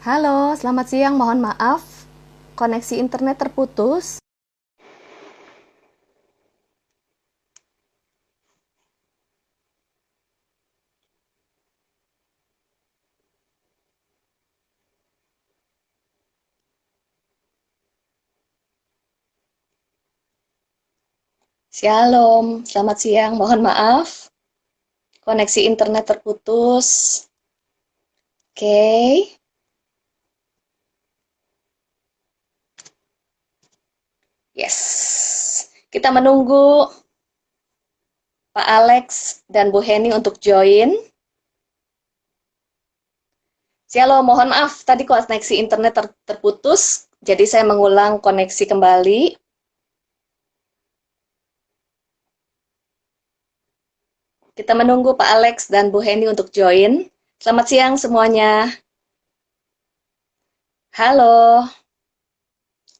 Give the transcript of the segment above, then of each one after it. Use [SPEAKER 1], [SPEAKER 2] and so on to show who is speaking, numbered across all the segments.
[SPEAKER 1] Halo, selamat siang. Mohon maaf, koneksi internet terputus. Shalom, selamat siang. Mohon maaf, koneksi internet terputus. Oke, yes. Kita menunggu Pak Alex dan Bu Heni untuk join. Shalom, mohon maaf, tadi koneksi internet terputus, jadi saya mengulang koneksi kembali. Kita menunggu Pak Alex dan Bu Heni untuk join. Selamat siang semuanya. Halo,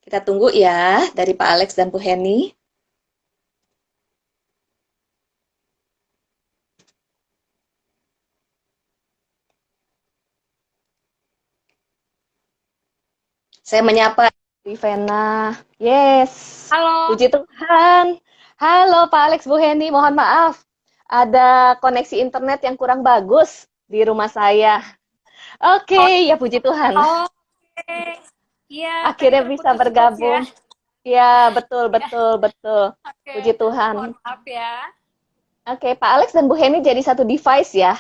[SPEAKER 1] kita tunggu ya dari Pak Alex dan Bu Heni. Saya menyapa Rivena. Yes,
[SPEAKER 2] Halo,
[SPEAKER 1] puji Tuhan. Halo Pak Alex, Bu Heni, mohon maaf. Ada koneksi internet yang kurang bagus di rumah saya.
[SPEAKER 2] oh,
[SPEAKER 1] Oke, ya puji Tuhan.
[SPEAKER 2] oke. Iya, tadi
[SPEAKER 1] Akhirnya bisa
[SPEAKER 2] terputus-putus ya.
[SPEAKER 1] bergabung. Ya, betul,
[SPEAKER 2] Iya,
[SPEAKER 1] betul, betul.
[SPEAKER 2] oke.
[SPEAKER 1] Puji
[SPEAKER 2] Mohon
[SPEAKER 1] Tuhan.
[SPEAKER 2] maaf ya.
[SPEAKER 1] Oke, Pak Alex dan Bu Heni jadi satu device ya.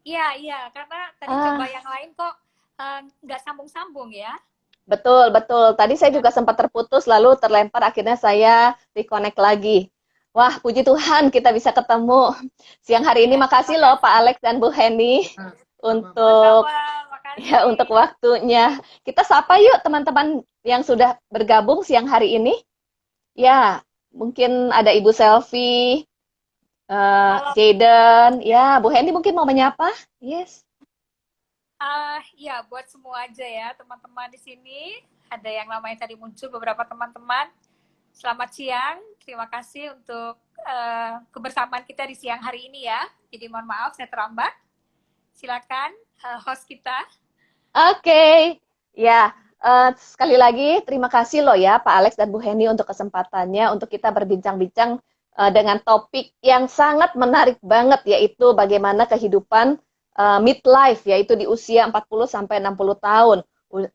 [SPEAKER 2] Iya, iya, karena tadi coba
[SPEAKER 1] Ah,
[SPEAKER 2] yang lain kok nggak sambung-sambung ya.
[SPEAKER 1] betul, betul. Tadi saya
[SPEAKER 2] Ya,
[SPEAKER 1] juga sempat terputus, lalu terlempar, akhirnya saya reconnect lagi. Wah, puji Tuhan kita bisa ketemu. Siang hari ini
[SPEAKER 2] iya,
[SPEAKER 1] makasih loh Pak
[SPEAKER 2] makasih.
[SPEAKER 1] Alex dan Bu Heni untuk
[SPEAKER 2] Sama-sama,
[SPEAKER 1] ya
[SPEAKER 2] makasih.
[SPEAKER 1] untuk waktunya. Kita sapa
[SPEAKER 2] Iya,
[SPEAKER 1] yuk teman-teman yang sudah bergabung siang hari ini. Ya, mungkin ada Ibu Selfie,
[SPEAKER 2] halo.
[SPEAKER 1] Jaden. Ya, Bu Heni mungkin mau menyapa? Yes.
[SPEAKER 2] Ya, buat semua aja ya, teman-teman di sini. Ada yang namanya tadi muncul beberapa teman-teman. Selamat siang, terima kasih untuk kebersamaan kita di siang hari ini ya. Jadi mohon maaf saya terlambat. Silakan host kita.
[SPEAKER 1] Oke, ya, sekali lagi terima kasih loh ya Pak Alex dan Bu Heni untuk kesempatannya untuk kita berbincang-bincang dengan topik yang sangat menarik banget yaitu bagaimana kehidupan midlife yaitu di usia 40 sampai 60 tahun.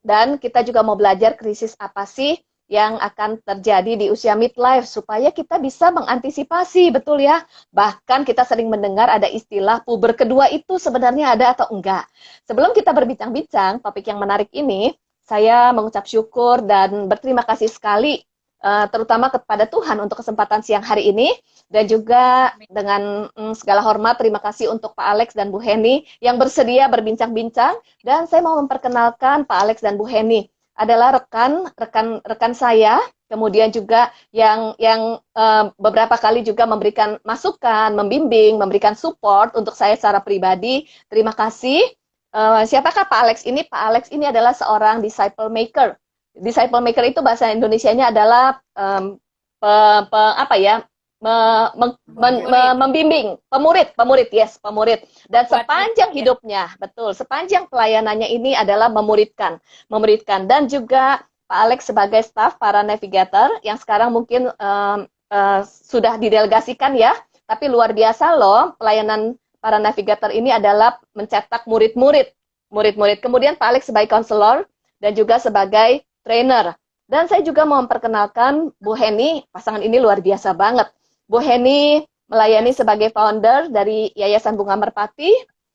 [SPEAKER 1] Dan kita juga mau belajar krisis apa sih yang akan terjadi di usia midlife supaya kita bisa mengantisipasi, betul ya. Bahkan kita sering mendengar ada istilah puber kedua itu sebenarnya ada atau enggak. Sebelum kita berbincang-bincang topik yang menarik ini, saya mengucap syukur dan berterima kasih sekali terutama kepada Tuhan untuk kesempatan siang hari ini dan juga dengan segala hormat terima kasih untuk Pak Alex dan Bu Heni yang bersedia berbincang-bincang dan saya mau memperkenalkan Pak Alex dan Bu Heni adalah rekan saya kemudian juga yang beberapa kali juga memberikan masukan, membimbing, memberikan support untuk saya secara pribadi. Terima kasih. Siapakah Pak Alex ini? Pak Alex ini adalah seorang disciple maker. Disciple maker itu bahasa Indonesianya adalah pe, apa ya?
[SPEAKER 2] Buat murid,
[SPEAKER 1] Membimbing, pemurid, yes, pemurid. Dan
[SPEAKER 2] buat murid
[SPEAKER 1] sepanjang
[SPEAKER 2] ya.
[SPEAKER 1] hidupnya, betul, sepanjang pelayanannya ini adalah memuridkan. Dan juga Pak Alex sebagai staf para navigator yang sekarang mungkin sudah didelegasikan ya, tapi luar biasa loh pelayanan para navigator ini adalah mencetak murid-murid. Kemudian Pak Alex sebagai konselor dan juga sebagai trainer. Dan saya juga mau memperkenalkan Bu Heni, pasangan ini luar biasa banget. Bu Heni melayani
[SPEAKER 2] Yes.
[SPEAKER 1] sebagai founder dari Yayasan Bunga Merpati,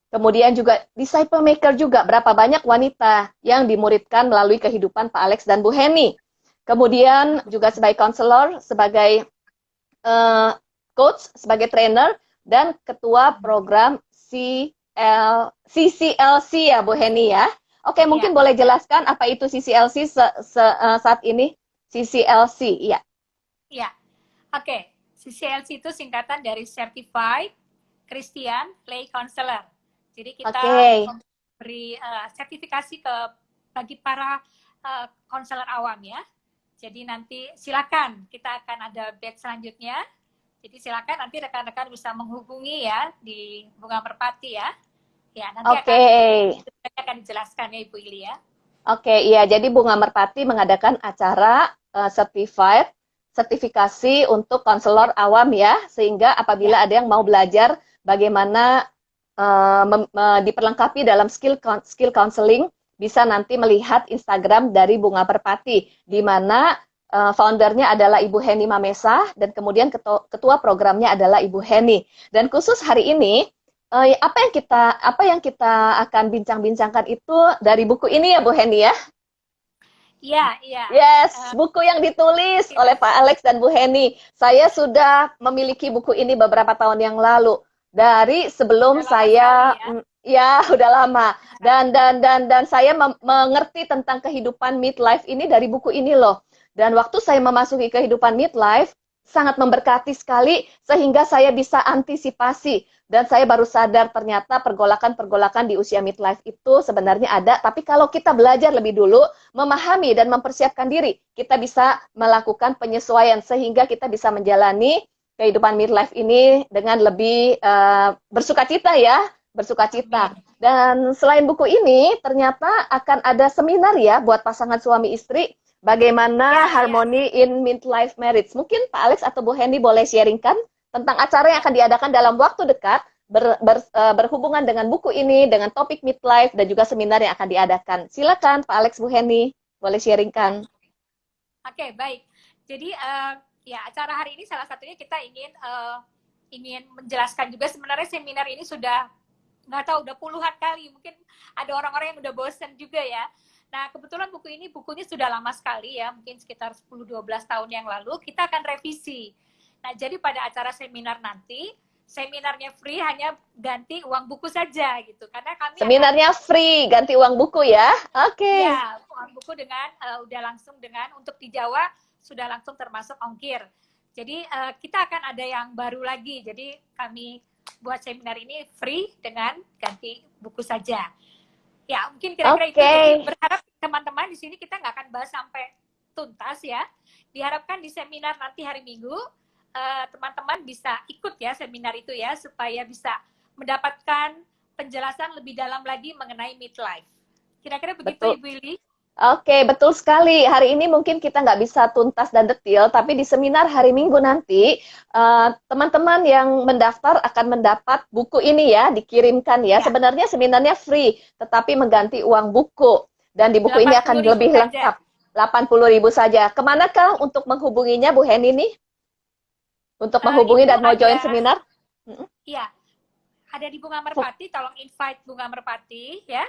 [SPEAKER 1] kemudian juga disciple maker juga, berapa banyak wanita yang dimuridkan melalui kehidupan Pak Alex dan Bu Heni. Kemudian juga sebagai konselor, sebagai uh, coach, sebagai trainer, dan ketua program CCLC ya Bu Heni ya. Oke,
[SPEAKER 2] Iya,
[SPEAKER 1] mungkin boleh jelaskan apa itu CCLC saat ini? CCLC, iya.
[SPEAKER 2] iya. Oke. CCLC itu singkatan dari Certified Christian Lay Counselor. Jadi kita
[SPEAKER 1] Oke,
[SPEAKER 2] memberi sertifikasi ke bagi para konselor awam ya. Jadi nanti silakan kita akan ada batch selanjutnya. Jadi silakan nanti rekan-rekan bisa menghubungi ya di Bunga Merpati ya. Ya, nanti
[SPEAKER 1] oke.
[SPEAKER 2] akan akan dijelaskan ya Ibu Ili ya.
[SPEAKER 1] Oke, iya. Jadi Bunga Merpati mengadakan acara sertifikasi untuk konselor awam ya, sehingga apabila ada yang mau belajar bagaimana diperlengkapi dalam skill counseling, bisa nanti melihat Instagram dari Bunga Merpati, di mana foundernya adalah Ibu Heni Mamesa, dan kemudian ketua programnya adalah Ibu Heni. Dan khusus hari ini, apa yang kita akan bincang-bincangkan itu dari buku ini ya Bu Heni ya?
[SPEAKER 2] Iya, iya.
[SPEAKER 1] Yes, buku yang ditulis oleh Pak Alex dan Bu Heni. Saya sudah memiliki buku ini beberapa tahun yang lalu. Dari sebelum saya ya udah lama. Dan saya mengerti tentang kehidupan midlife ini dari buku ini loh. Dan waktu saya memasuki kehidupan midlife sangat memberkati sekali sehingga saya bisa antisipasi. Dan saya baru sadar ternyata pergolakan-pergolakan di usia midlife itu sebenarnya ada. Tapi kalau kita belajar lebih dulu, memahami dan mempersiapkan diri, kita bisa melakukan penyesuaian sehingga kita bisa menjalani kehidupan midlife ini dengan lebih bersukacita ya, bersukacita. Dan selain buku ini, ternyata akan ada seminar ya buat pasangan suami istri, bagaimana harmoni in midlife marriage. Mungkin Pak Alex atau Bu Hendy boleh sharingkan tentang acara yang akan diadakan dalam waktu dekat berhubungan dengan buku ini, dengan topik midlife, dan juga seminar yang akan diadakan. Silakan Pak Alex, Bu Henny, boleh sharingkan.
[SPEAKER 2] Oke, baik. Jadi ya acara hari ini salah satunya kita ingin menjelaskan juga sebenarnya seminar ini sudah nggak tahu udah puluhan kali, mungkin ada orang-orang yang udah bosen juga ya. Nah, kebetulan bukunya sudah lama sekali ya, mungkin sekitar 10-12 tahun yang lalu, kita akan revisi. Nah, jadi pada acara seminar nanti, seminarnya free, hanya ganti uang buku saja gitu. Karena kami
[SPEAKER 1] seminarnya free, ganti uang buku ya. Oke.
[SPEAKER 2] Ya, uang buku dengan udah langsung dengan untuk di Jawa sudah langsung termasuk ongkir. Jadi kita akan ada yang baru lagi. Jadi kami buat seminar ini free dengan ganti buku saja. Ya, mungkin kira-kira itu. Jadi berharap teman-teman di sini kita nggak akan bahas sampai tuntas ya. Diharapkan di seminar nanti hari Minggu teman-teman bisa ikut ya seminar itu ya, supaya bisa mendapatkan penjelasan lebih dalam lagi mengenai midlife. Kira-kira begitu, betul. Ibu Ili?
[SPEAKER 1] Oke, betul sekali. Hari ini mungkin kita nggak bisa tuntas dan detail, tapi di seminar hari Minggu nanti, teman-teman yang mendaftar akan mendapat buku ini ya, dikirimkan ya. Sebenarnya seminarnya free, tetapi mengganti uang buku. Dan di buku ini akan lebih lengkap. 80.000 saja. Kemanakah untuk menghubunginya, Bu Heni nih? Untuk menghubungi dan mau join seminar?
[SPEAKER 2] Iya, ada di Bunga Merpati, tolong invite Bunga Merpati ya,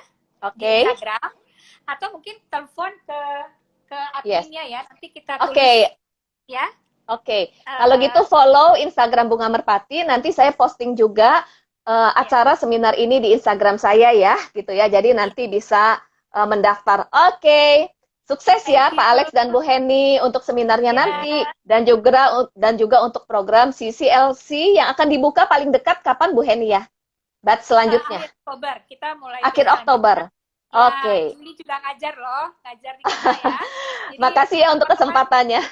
[SPEAKER 1] di
[SPEAKER 2] Instagram, atau mungkin telepon ke adminnya ya, nanti kita tulis ya.
[SPEAKER 1] Kalau gitu follow Instagram Bunga Merpati, nanti saya posting juga acara seminar ini di Instagram saya ya, gitu ya, jadi nanti bisa mendaftar. Sukses ya Pak Alex dan Bu Heni untuk seminarnya nanti, dan juga untuk program CCLC yang akan dibuka paling dekat kapan Bu Heni ya? Batch selanjutnya.
[SPEAKER 2] Akhir Oktober, kita mulai.
[SPEAKER 1] Akhir Oktober.
[SPEAKER 2] Juli juga ngajar loh, ngajar di kita ya.
[SPEAKER 1] Jadi, makasih ya untuk kesempatannya.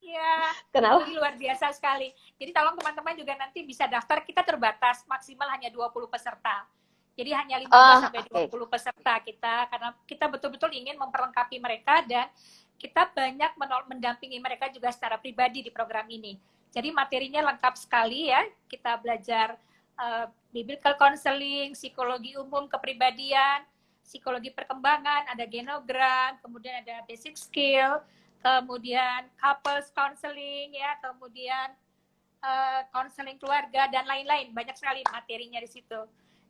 [SPEAKER 2] Iya.
[SPEAKER 1] Kenapa?
[SPEAKER 2] Ini luar biasa sekali. Jadi tolong teman-teman juga nanti bisa daftar, kita terbatas maksimal hanya 20 peserta. Jadi hanya 15 sampai 20 peserta kita, karena kita betul-betul ingin memperlengkapi mereka dan kita banyak mendampingi mereka juga secara pribadi di program ini. Jadi materinya lengkap sekali ya. Kita belajar biblical counseling, psikologi umum kepribadian, psikologi perkembangan, ada genogram, kemudian ada basic skill, kemudian couples counseling ya, kemudian counseling keluarga dan lain-lain. Banyak sekali materinya di situ.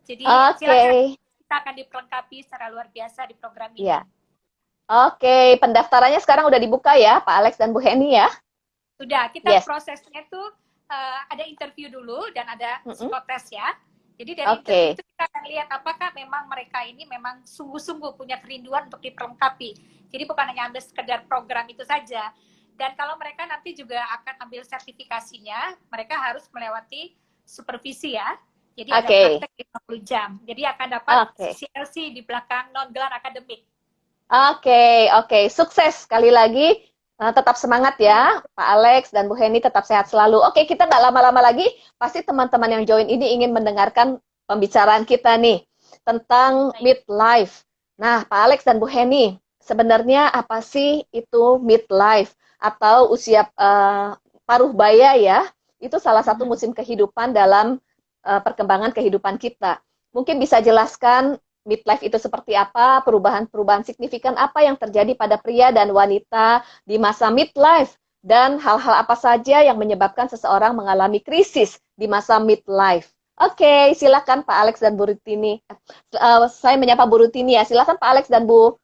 [SPEAKER 2] Jadi silakan, kita akan diperlengkapi secara luar biasa di program ini.
[SPEAKER 1] Yeah. Pendaftarannya sekarang udah dibuka ya, Pak Alex dan Bu Heni ya?
[SPEAKER 2] Sudah, kita prosesnya tuh ada interview dulu dan ada psikotes ya. Jadi dari interview itu kita akan lihat apakah memang mereka ini memang sungguh-sungguh punya kerinduan untuk diperlengkapi. Jadi bukan hanya ambil sekedar program itu saja. Dan kalau mereka nanti juga akan ambil sertifikasinya, mereka harus melewati supervisi ya. Jadi ada praktek 50 jam. Jadi akan dapat CLC di belakang non-gelar akademik. Sukses sekali lagi. Tetap semangat ya, Pak Alex dan Bu Heni, tetap sehat selalu. Kita nggak lama-lama lagi. Pasti teman-teman yang join ini ingin mendengarkan pembicaraan kita nih.
[SPEAKER 1] tentang midlife. Nah, Pak Alex dan Bu Heni, sebenarnya apa sih itu midlife atau usia paruh baya ya? Itu salah satu musim kehidupan dalam perkembangan kehidupan kita. Mungkin bisa jelaskan midlife itu seperti apa, perubahan-perubahan signifikan apa yang terjadi pada pria dan wanita di masa midlife, dan hal-hal apa saja yang menyebabkan seseorang mengalami krisis di masa midlife. Oke, silakan Pak Alex dan Bu Rutini. Saya menyapa Bu Rutini ya. Silakan Pak Alex dan Bu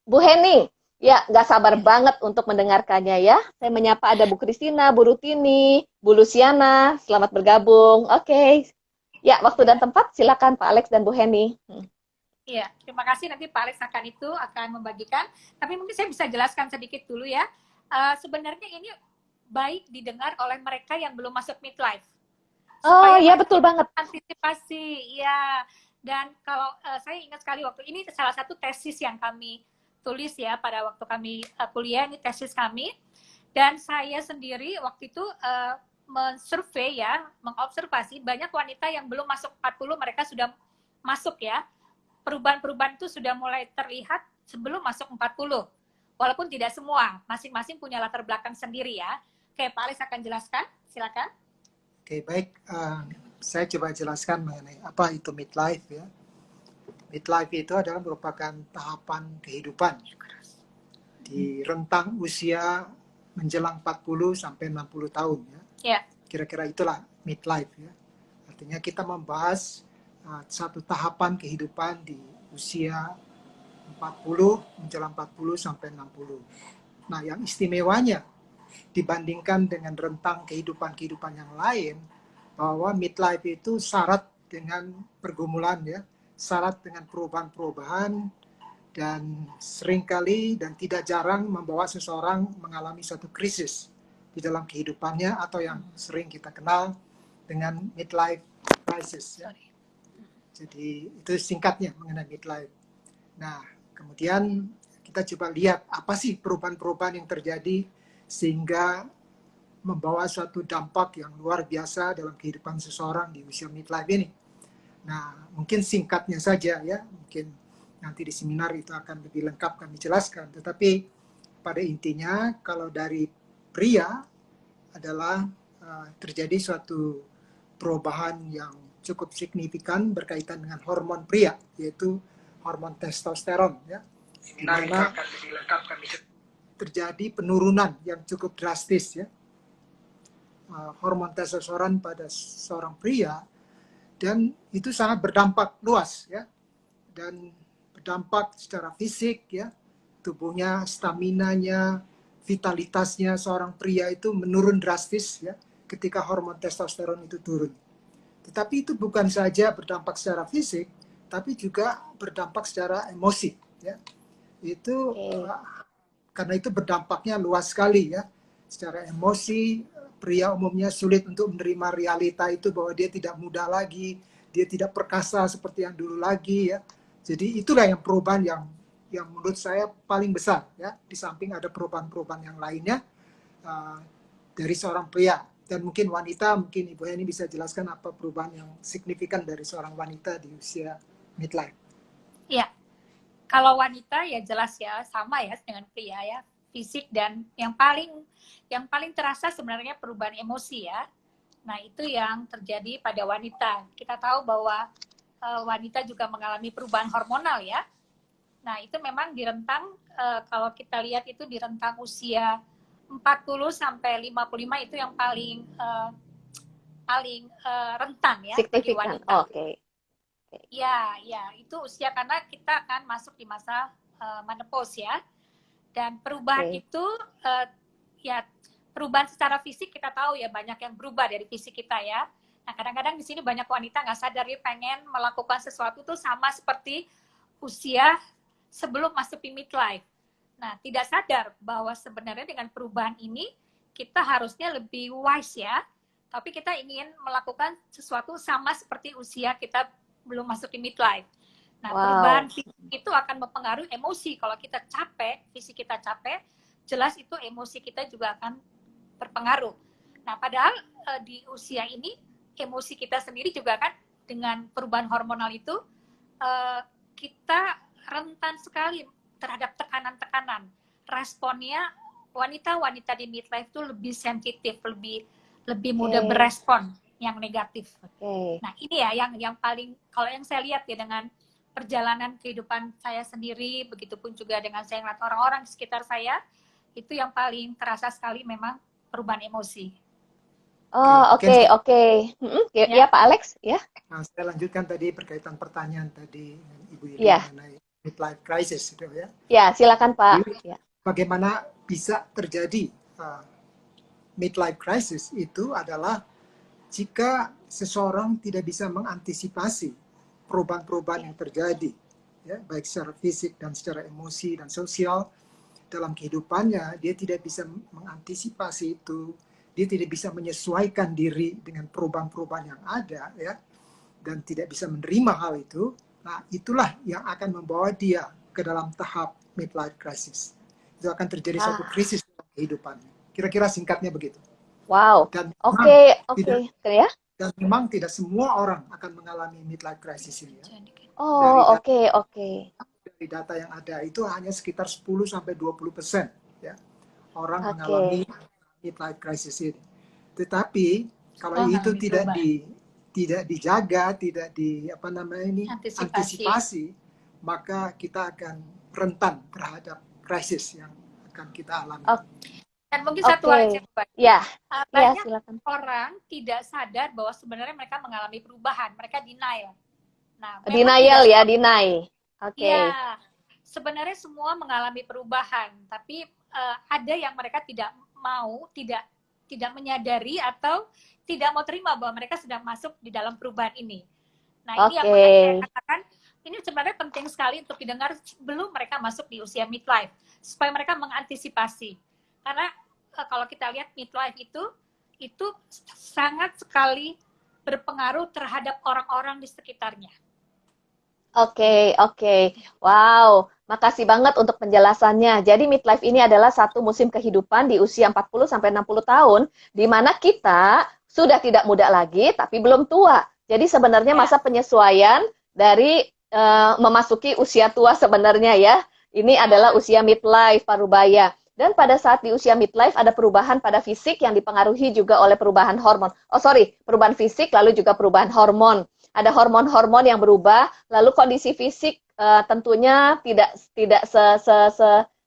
[SPEAKER 1] Heni. Ya, nggak sabar banget untuk mendengarkannya ya. Saya menyapa ada Bu Kristina, Bu Rutini, Bu Luciana. Selamat bergabung. Oke. Ya, waktu dan tempat silakan Pak Alex dan Bu Heni.
[SPEAKER 2] Iya, terima kasih. Nanti Pak Alex akan membagikan. Tapi mungkin saya bisa jelaskan sedikit dulu ya. Sebenarnya ini baik didengar oleh mereka yang belum masuk midlife.
[SPEAKER 1] Oh iya, betul banget.
[SPEAKER 2] Antisipasi, ya. Dan kalau saya ingat sekali waktu ini salah satu tesis yang kami tulis ya pada waktu kami kuliah, ini tesis kami. Dan saya sendiri waktu itu mensurvei ya, mengobservasi banyak wanita yang belum masuk 40, mereka sudah masuk ya. Perubahan-perubahan itu sudah mulai terlihat sebelum masuk 40. Walaupun tidak semua, masing-masing punya latar belakang sendiri ya. Oke, Pak Alex akan jelaskan, silakan.
[SPEAKER 3] Oke, baik. Saya coba jelaskan mengenai apa itu midlife ya. Midlife itu adalah merupakan tahapan kehidupan di rentang usia menjelang 40 sampai 60 tahun ya.
[SPEAKER 2] Yeah.
[SPEAKER 3] Kira-kira itulah midlife ya. Artinya kita membahas satu tahapan kehidupan di usia 40 menjelang 40 sampai 60. Nah, yang istimewanya dibandingkan dengan rentang kehidupan-kehidupan yang lain, bahwa midlife itu syarat dengan pergumulan ya, syarat dengan perubahan-perubahan, dan seringkali dan tidak jarang membawa seseorang mengalami suatu krisis di dalam kehidupannya, atau yang sering kita kenal dengan midlife crisis ya. Jadi itu singkatnya mengenai midlife. Nah, kemudian kita coba lihat apa sih perubahan-perubahan yang terjadi sehingga membawa suatu dampak yang luar biasa dalam kehidupan seseorang di usia midlife ini. Nah, mungkin singkatnya saja ya, mungkin nanti di seminar itu akan lebih lengkap kami jelaskan. Tetapi pada intinya kalau dari pria adalah terjadi suatu perubahan yang cukup signifikan berkaitan dengan hormon pria, yaitu hormon testosteron ya. Di mana terjadi penurunan yang cukup drastis ya, hormon testosteron pada seorang pria, dan itu sangat berdampak luas ya, dan berdampak secara fisik ya, tubuhnya, staminanya, vitalitasnya seorang pria itu menurun drastis ya ketika hormon testosteron itu turun. Tetapi itu bukan saja berdampak secara fisik, tapi juga berdampak secara emosi ya. Itu karena itu berdampaknya luas sekali ya. Secara emosi, pria umumnya sulit untuk menerima realita itu, bahwa dia tidak muda lagi, dia tidak perkasa seperti yang dulu lagi ya. Jadi itulah yang perubahan yang menurut saya paling besar ya, di samping ada perubahan-perubahan yang lainnya dari seorang pria. Dan mungkin wanita, mungkin Ibu Heni bisa jelaskan apa perubahan yang signifikan dari seorang wanita di usia midlife.
[SPEAKER 2] Ya, kalau wanita ya jelas ya sama ya dengan pria ya, fisik, dan yang paling terasa sebenarnya perubahan emosi ya. Nah, itu yang terjadi pada wanita. Kita tahu bahwa wanita juga mengalami perubahan hormonal ya. Nah, itu memang di rentang kalau kita lihat itu di rentang usia 40 sampai 55 itu yang paling rentan ya bagi wanita.
[SPEAKER 1] Oke.
[SPEAKER 2] Ya, itu usia karena kita akan masuk di masa menopause ya. Dan perubahan itu ya perubahan secara fisik kita tahu ya, banyak yang berubah dari fisik kita ya. Nah, kadang-kadang di sini banyak wanita nggak sadar dia pengen melakukan sesuatu tuh sama seperti usia sebelum masuk di midlife. Nah, tidak sadar bahwa sebenarnya dengan perubahan ini kita harusnya lebih wise ya. Tapi kita ingin melakukan sesuatu sama seperti usia kita belum masuk di midlife. Nah, perubahan fisik itu akan mempengaruhi emosi. Kalau kita capek, fisik kita capek, jelas itu emosi kita juga akan terpengaruh. Nah, padahal di usia ini emosi kita sendiri juga kan dengan perubahan hormonal itu kita rentan sekali terhadap tekanan-tekanan. Responnya wanita-wanita di midlife itu lebih sensitif, lebih mudah berespon yang negatif. Nah ini ya yang paling, kalau yang saya lihat ya dengan perjalanan kehidupan saya sendiri, begitupun juga dengan saya ngeliat orang-orang di sekitar saya, itu yang paling terasa sekali memang perubahan emosi.
[SPEAKER 1] Oh, oke. Ya, Pak Alex, ya.
[SPEAKER 3] Nah, saya lanjutkan tadi berkaitan pertanyaan tadi Ibu Yudi mengenai midlife crisis, gitu ya.
[SPEAKER 1] Ya, silakan Pak.
[SPEAKER 3] Jadi, bagaimana bisa terjadi midlife crisis itu adalah jika seseorang tidak bisa mengantisipasi perubahan-perubahan yang terjadi, ya, baik secara fisik dan secara emosi dan sosial dalam kehidupannya. Dia tidak bisa mengantisipasi itu, dia tidak bisa menyesuaikan diri dengan perubahan-perubahan yang ada, ya, dan tidak bisa menerima hal itu. Nah, itulah yang akan membawa dia ke dalam tahap midlife crisis. Itu akan terjadi satu krisis dalam kehidupannya. Kira-kira singkatnya begitu.
[SPEAKER 1] Wow.
[SPEAKER 3] Dan
[SPEAKER 1] Ya.
[SPEAKER 3] Dan memang tidak semua orang akan mengalami midlife crisis ini. Ya.
[SPEAKER 1] Oh, oke.
[SPEAKER 3] Dari data yang ada itu hanya sekitar 10-20% ya orang mengalami midlife crisis ini. Tetapi kalau itu tidak dijaga, tidak antisipasi, maka kita akan rentan terhadap krisis yang akan kita alami.
[SPEAKER 2] Dan mungkin satu hal yang
[SPEAKER 1] banyak
[SPEAKER 2] silakan. Orang tidak sadar bahwa sebenarnya mereka mengalami perubahan, mereka denial. Nah,
[SPEAKER 1] deny.
[SPEAKER 2] Ya, sebenarnya semua mengalami perubahan, tapi ada yang mereka tidak mau, tidak menyadari atau tidak mau terima bahwa mereka sedang masuk di dalam perubahan ini. Nah, ini yang saya katakan, ini sebenarnya penting sekali untuk didengar sebelum mereka masuk di usia midlife, supaya mereka mengantisipasi. Karena kalau kita lihat midlife itu sangat sekali berpengaruh terhadap orang-orang di sekitarnya.
[SPEAKER 1] Oke. Wow, makasih banget untuk penjelasannya. Jadi midlife ini adalah satu musim kehidupan di usia 40-60 tahun, di mana kita sudah tidak muda lagi, tapi belum tua. Jadi sebenarnya masa penyesuaian dari memasuki usia tua sebenarnya ya. Ini adalah usia midlife, parubaya. Dan pada saat di usia midlife ada perubahan pada fisik yang dipengaruhi juga oleh perubahan hormon. Perubahan fisik lalu juga perubahan hormon. Ada hormon-hormon yang berubah, lalu kondisi fisik tentunya tidak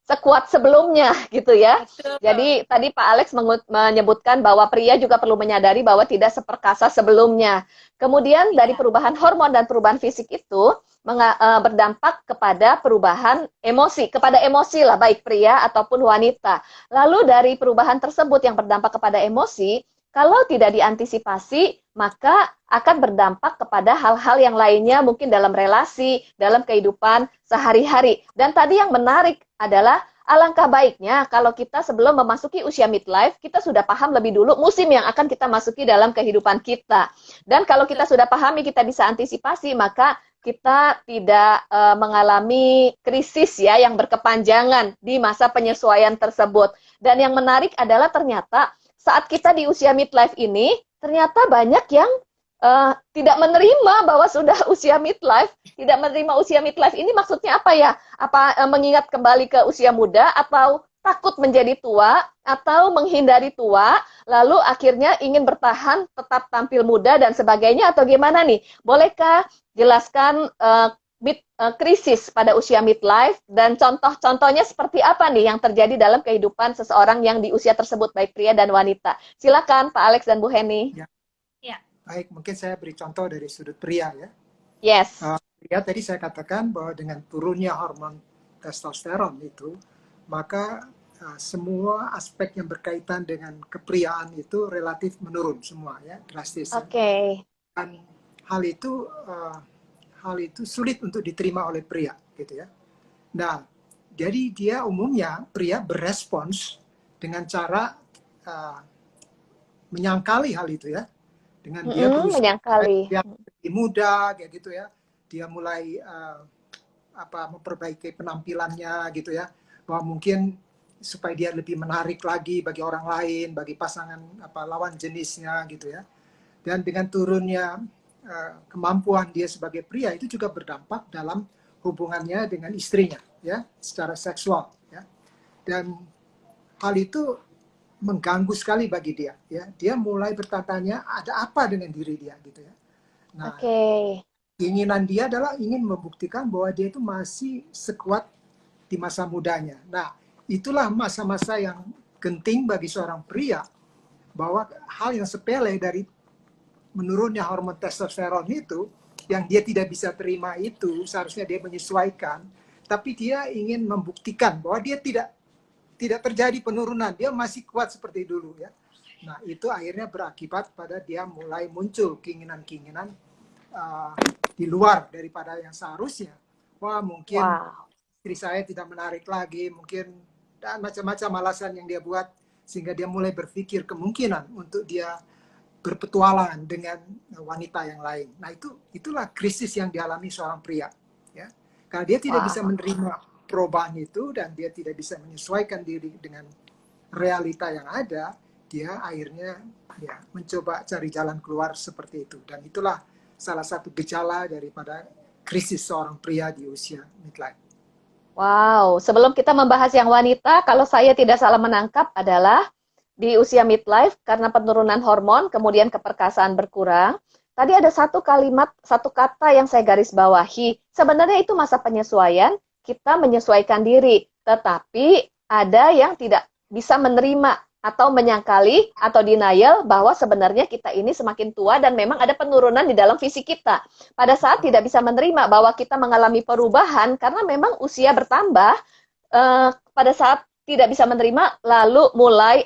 [SPEAKER 1] sekuat sebelumnya gitu ya. Betul. Jadi tadi Pak Alex menyebutkan bahwa pria juga perlu menyadari bahwa tidak seperkasa sebelumnya. Kemudian dari perubahan hormon dan perubahan fisik itu berdampak kepada perubahan emosi, lah baik pria ataupun wanita. Lalu dari perubahan tersebut yang berdampak kepada emosi, kalau tidak diantisipasi, maka akan berdampak kepada hal-hal yang lainnya, mungkin dalam relasi, dalam kehidupan sehari-hari. Dan tadi yang menarik adalah alangkah baiknya kalau kita sebelum memasuki usia midlife, kita sudah paham lebih dulu musim yang akan kita masuki dalam kehidupan kita. Dan kalau kita sudah pahami, kita bisa antisipasi, maka kita tidak mengalami krisis ya yang berkepanjangan di masa penyesuaian tersebut. Dan yang menarik adalah ternyata saat kita di usia midlife ini, ternyata banyak yang tidak menerima bahwa sudah usia midlife. Tidak menerima usia midlife ini maksudnya apa ya? Apa mengingat kembali ke usia muda, atau takut menjadi tua, atau menghindari tua, lalu akhirnya ingin bertahan, tetap tampil muda, dan sebagainya, atau gimana nih? Bolehkah jelaskan krisis pada usia midlife, dan contoh-contohnya seperti apa nih yang terjadi dalam kehidupan seseorang yang di usia tersebut, baik pria dan wanita? Silakan Pak Alex dan Bu Henny.
[SPEAKER 3] Ya. Baik, mungkin saya beri contoh dari sudut pria ya.
[SPEAKER 1] Yes.
[SPEAKER 3] Pria tadi saya katakan bahwa dengan turunnya hormon testosteron itu, maka semua aspek yang berkaitan dengan kepriaan itu relatif menurun semua ya, drastis.
[SPEAKER 1] Oke.
[SPEAKER 3] Dan hal itu sulit untuk diterima oleh pria gitu ya. Nah, jadi dia umumnya pria berespons dengan cara menyangkali hal itu ya. Dengan dia berusaha
[SPEAKER 1] menyangkali.
[SPEAKER 3] Dia lebih muda kayak gitu ya. Dia mulai memperbaiki penampilannya gitu ya. Bahwa mungkin supaya dia lebih menarik lagi bagi orang lain, bagi pasangan lawan jenisnya gitu ya. Dan dengan turunnya kemampuan dia sebagai pria itu juga berdampak dalam hubungannya dengan istrinya, ya, secara seksual, ya. Dan hal itu mengganggu sekali bagi dia, ya. Dia mulai bertanya, ada apa dengan diri dia, gitu ya. Nah, keinginan dia adalah ingin membuktikan bahwa dia itu masih sekuat di masa mudanya. Nah, itulah masa-masa yang genting bagi seorang pria, bahwa hal yang sepele dari menurunnya hormon testosteron itu, yang dia tidak bisa terima itu, seharusnya dia menyesuaikan, tapi dia ingin membuktikan bahwa dia tidak terjadi penurunan, dia masih kuat seperti dulu, ya. Nah, itu akhirnya berakibat pada dia mulai muncul keinginan-keinginan di luar daripada yang seharusnya. Wah, mungkin istri saya tidak menarik lagi, mungkin, dan macam-macam alasan yang dia buat, sehingga dia mulai berpikir kemungkinan untuk dia berpetualangan dengan wanita yang lain. Nah, itulah krisis yang dialami seorang pria, ya. Karena dia tidak bisa menerima perubahan itu, dan dia tidak bisa menyesuaikan diri dengan realita yang ada, dia akhirnya ya mencoba cari jalan keluar seperti itu. Dan itulah salah satu gejala daripada krisis seorang pria di usia midlife.
[SPEAKER 1] Wow, sebelum kita membahas yang wanita, kalau saya tidak salah menangkap adalah di usia midlife karena penurunan hormon, kemudian keperkasaan berkurang. Tadi ada satu kalimat, satu kata yang saya garis bawahi. Sebenarnya itu masa penyesuaian, kita menyesuaikan diri. Tetapi ada yang tidak bisa menerima atau menyangkali atau denial bahwa sebenarnya kita ini semakin tua dan memang ada penurunan di dalam fisik kita. Pada saat tidak bisa menerima bahwa kita mengalami perubahan karena memang usia bertambah, pada saat tidak bisa menerima lalu mulai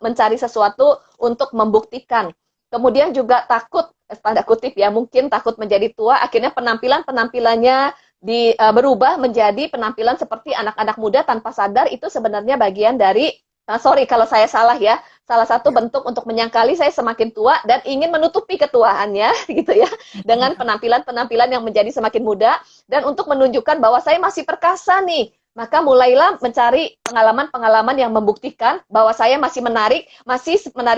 [SPEAKER 1] mencari sesuatu untuk membuktikan. Kemudian juga takut, tanda kutip ya, mungkin takut menjadi tua, akhirnya penampilannya berubah menjadi penampilan seperti anak-anak muda tanpa sadar. Itu sebenarnya bagian dari sorry kalau saya salah ya, salah satu bentuk untuk menyangkali saya semakin tua dan ingin menutupi ketuaannya gitu ya, dengan penampilan-penampilan yang menjadi semakin muda, dan untuk menunjukkan bahwa saya masih perkasa nih, maka mulailah mencari pengalaman-pengalaman yang membuktikan bahwa saya masih menarik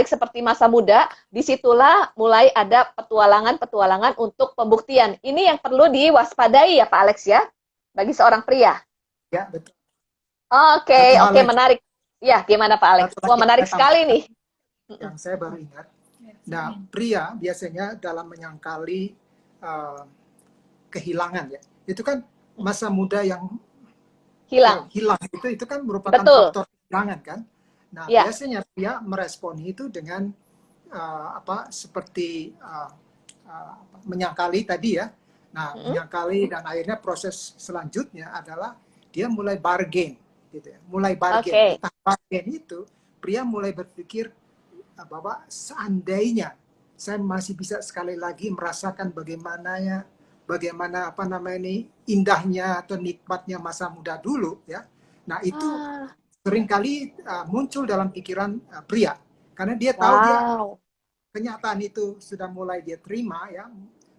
[SPEAKER 1] seperti masa muda. Disitulah mulai ada petualangan-petualangan untuk pembuktian. Ini yang perlu diwaspadai ya Pak Alex ya, bagi seorang pria.
[SPEAKER 3] Ya, betul.
[SPEAKER 1] Oke, menarik. Ya, gimana Pak Alex? Wah, menarik sekali nih.
[SPEAKER 3] Yang saya baru ingat. Nah, pria biasanya dalam menyangkali kehilangan, ya. Itu kan masa muda yang hilang itu kan merupakan faktor kehilangan, kan. Nah, biasanya pria meresponi itu dengan seperti menyangkali tadi, ya. Nah, menyangkali, dan akhirnya proses selanjutnya adalah dia mulai bargain. Gitu ya. Mulai bargain. Bargain itu, pria mulai berpikir bahwa seandainya saya masih bisa sekali lagi merasakan bagaimana indahnya atau nikmatnya masa muda dulu, ya. Nah, itu seringkali muncul dalam pikiran pria, karena dia tahu dia kenyataan itu sudah mulai dia terima, ya.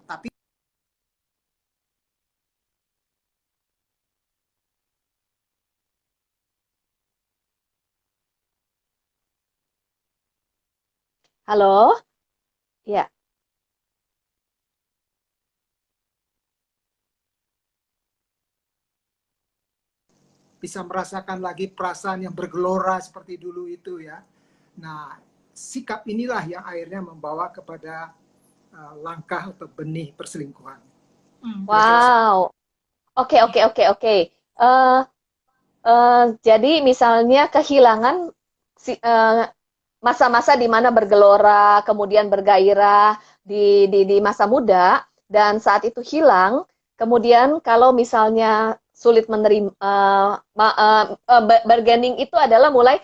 [SPEAKER 3] Tapi
[SPEAKER 1] halo? Ya.
[SPEAKER 3] bisa merasakan lagi perasaan yang bergelora seperti dulu itu, ya. Nah, sikap inilah yang akhirnya membawa kepada langkah atau benih perselingkuhan.
[SPEAKER 1] Wow. Oke. Jadi misalnya kehilangan masa-masa di mana bergelora, kemudian bergairah di masa muda, dan saat itu hilang, kemudian kalau misalnya sulit menerima, bargaining itu adalah mulai,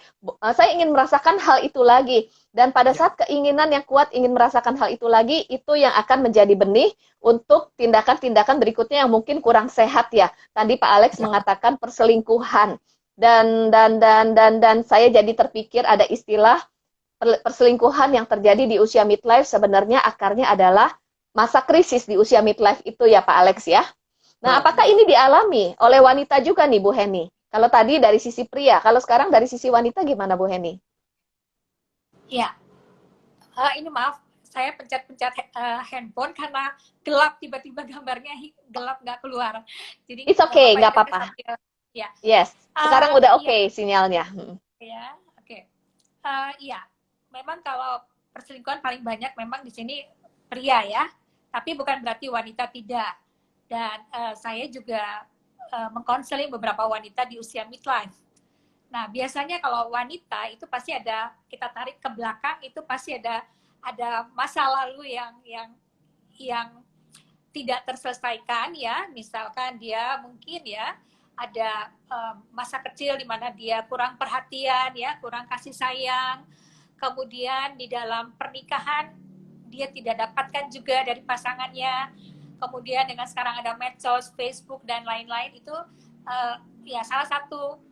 [SPEAKER 1] saya ingin merasakan hal itu lagi, dan pada saat keinginan yang kuat ingin merasakan hal itu lagi, itu yang akan menjadi benih untuk tindakan-tindakan berikutnya yang mungkin kurang sehat ya. Tadi Pak Alex mengatakan perselingkuhan, dan saya jadi terpikir ada istilah perselingkuhan yang terjadi di usia midlife, sebenarnya akarnya adalah masa krisis di usia midlife itu ya Pak Alex ya. Nah, apakah ini dialami oleh wanita juga nih Bu Heni? Kalau tadi dari sisi pria, kalau sekarang dari sisi wanita gimana Bu Heni?
[SPEAKER 2] Ya, ini maaf, saya pencet-pencet handphone karena gelap, tiba-tiba gambarnya gelap nggak keluar. Jadi
[SPEAKER 1] It's
[SPEAKER 2] nggak
[SPEAKER 1] okay,
[SPEAKER 2] apa-apa
[SPEAKER 1] nggak
[SPEAKER 2] ya, kita
[SPEAKER 1] apa-apa.
[SPEAKER 2] sambil ya.
[SPEAKER 1] Yes, sekarang udah
[SPEAKER 2] Iya,
[SPEAKER 1] oke sinyalnya.
[SPEAKER 2] ya, oke. Iya, memang kalau perselingkuhan paling banyak memang di sini pria ya, tapi bukan berarti wanita tidak. Dan saya juga mengkonseling beberapa wanita di usia midlife. Nah, biasanya kalau wanita itu pasti ada, kita tarik ke belakang itu pasti ada masa lalu yang tidak terselesaikan ya. Misalkan dia mungkin ya ada masa kecil di mana dia kurang perhatian ya, kurang kasih sayang. Kemudian di dalam pernikahan dia tidak dapatkan juga dari pasangannya. Kemudian dengan sekarang ada medsos, Facebook dan lain-lain itu ya salah satu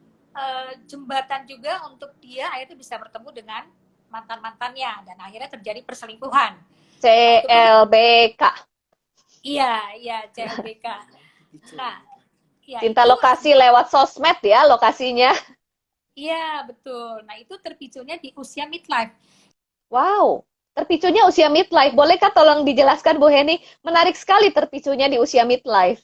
[SPEAKER 2] jembatan juga untuk dia akhirnya bisa bertemu dengan mantan-mantannya dan akhirnya terjadi perselingkuhan.
[SPEAKER 1] CLBK.
[SPEAKER 2] Iya, CLBK. Nah, ya
[SPEAKER 1] Cinta
[SPEAKER 2] itu,
[SPEAKER 1] lokasi lewat sosmed ya lokasinya.
[SPEAKER 2] iya betul. Nah itu terpicunya di usia midlife.
[SPEAKER 1] Wow, terpicunya usia midlife. Bolehkah tolong dijelaskan Bu Heni? Menarik sekali terpicunya di usia midlife.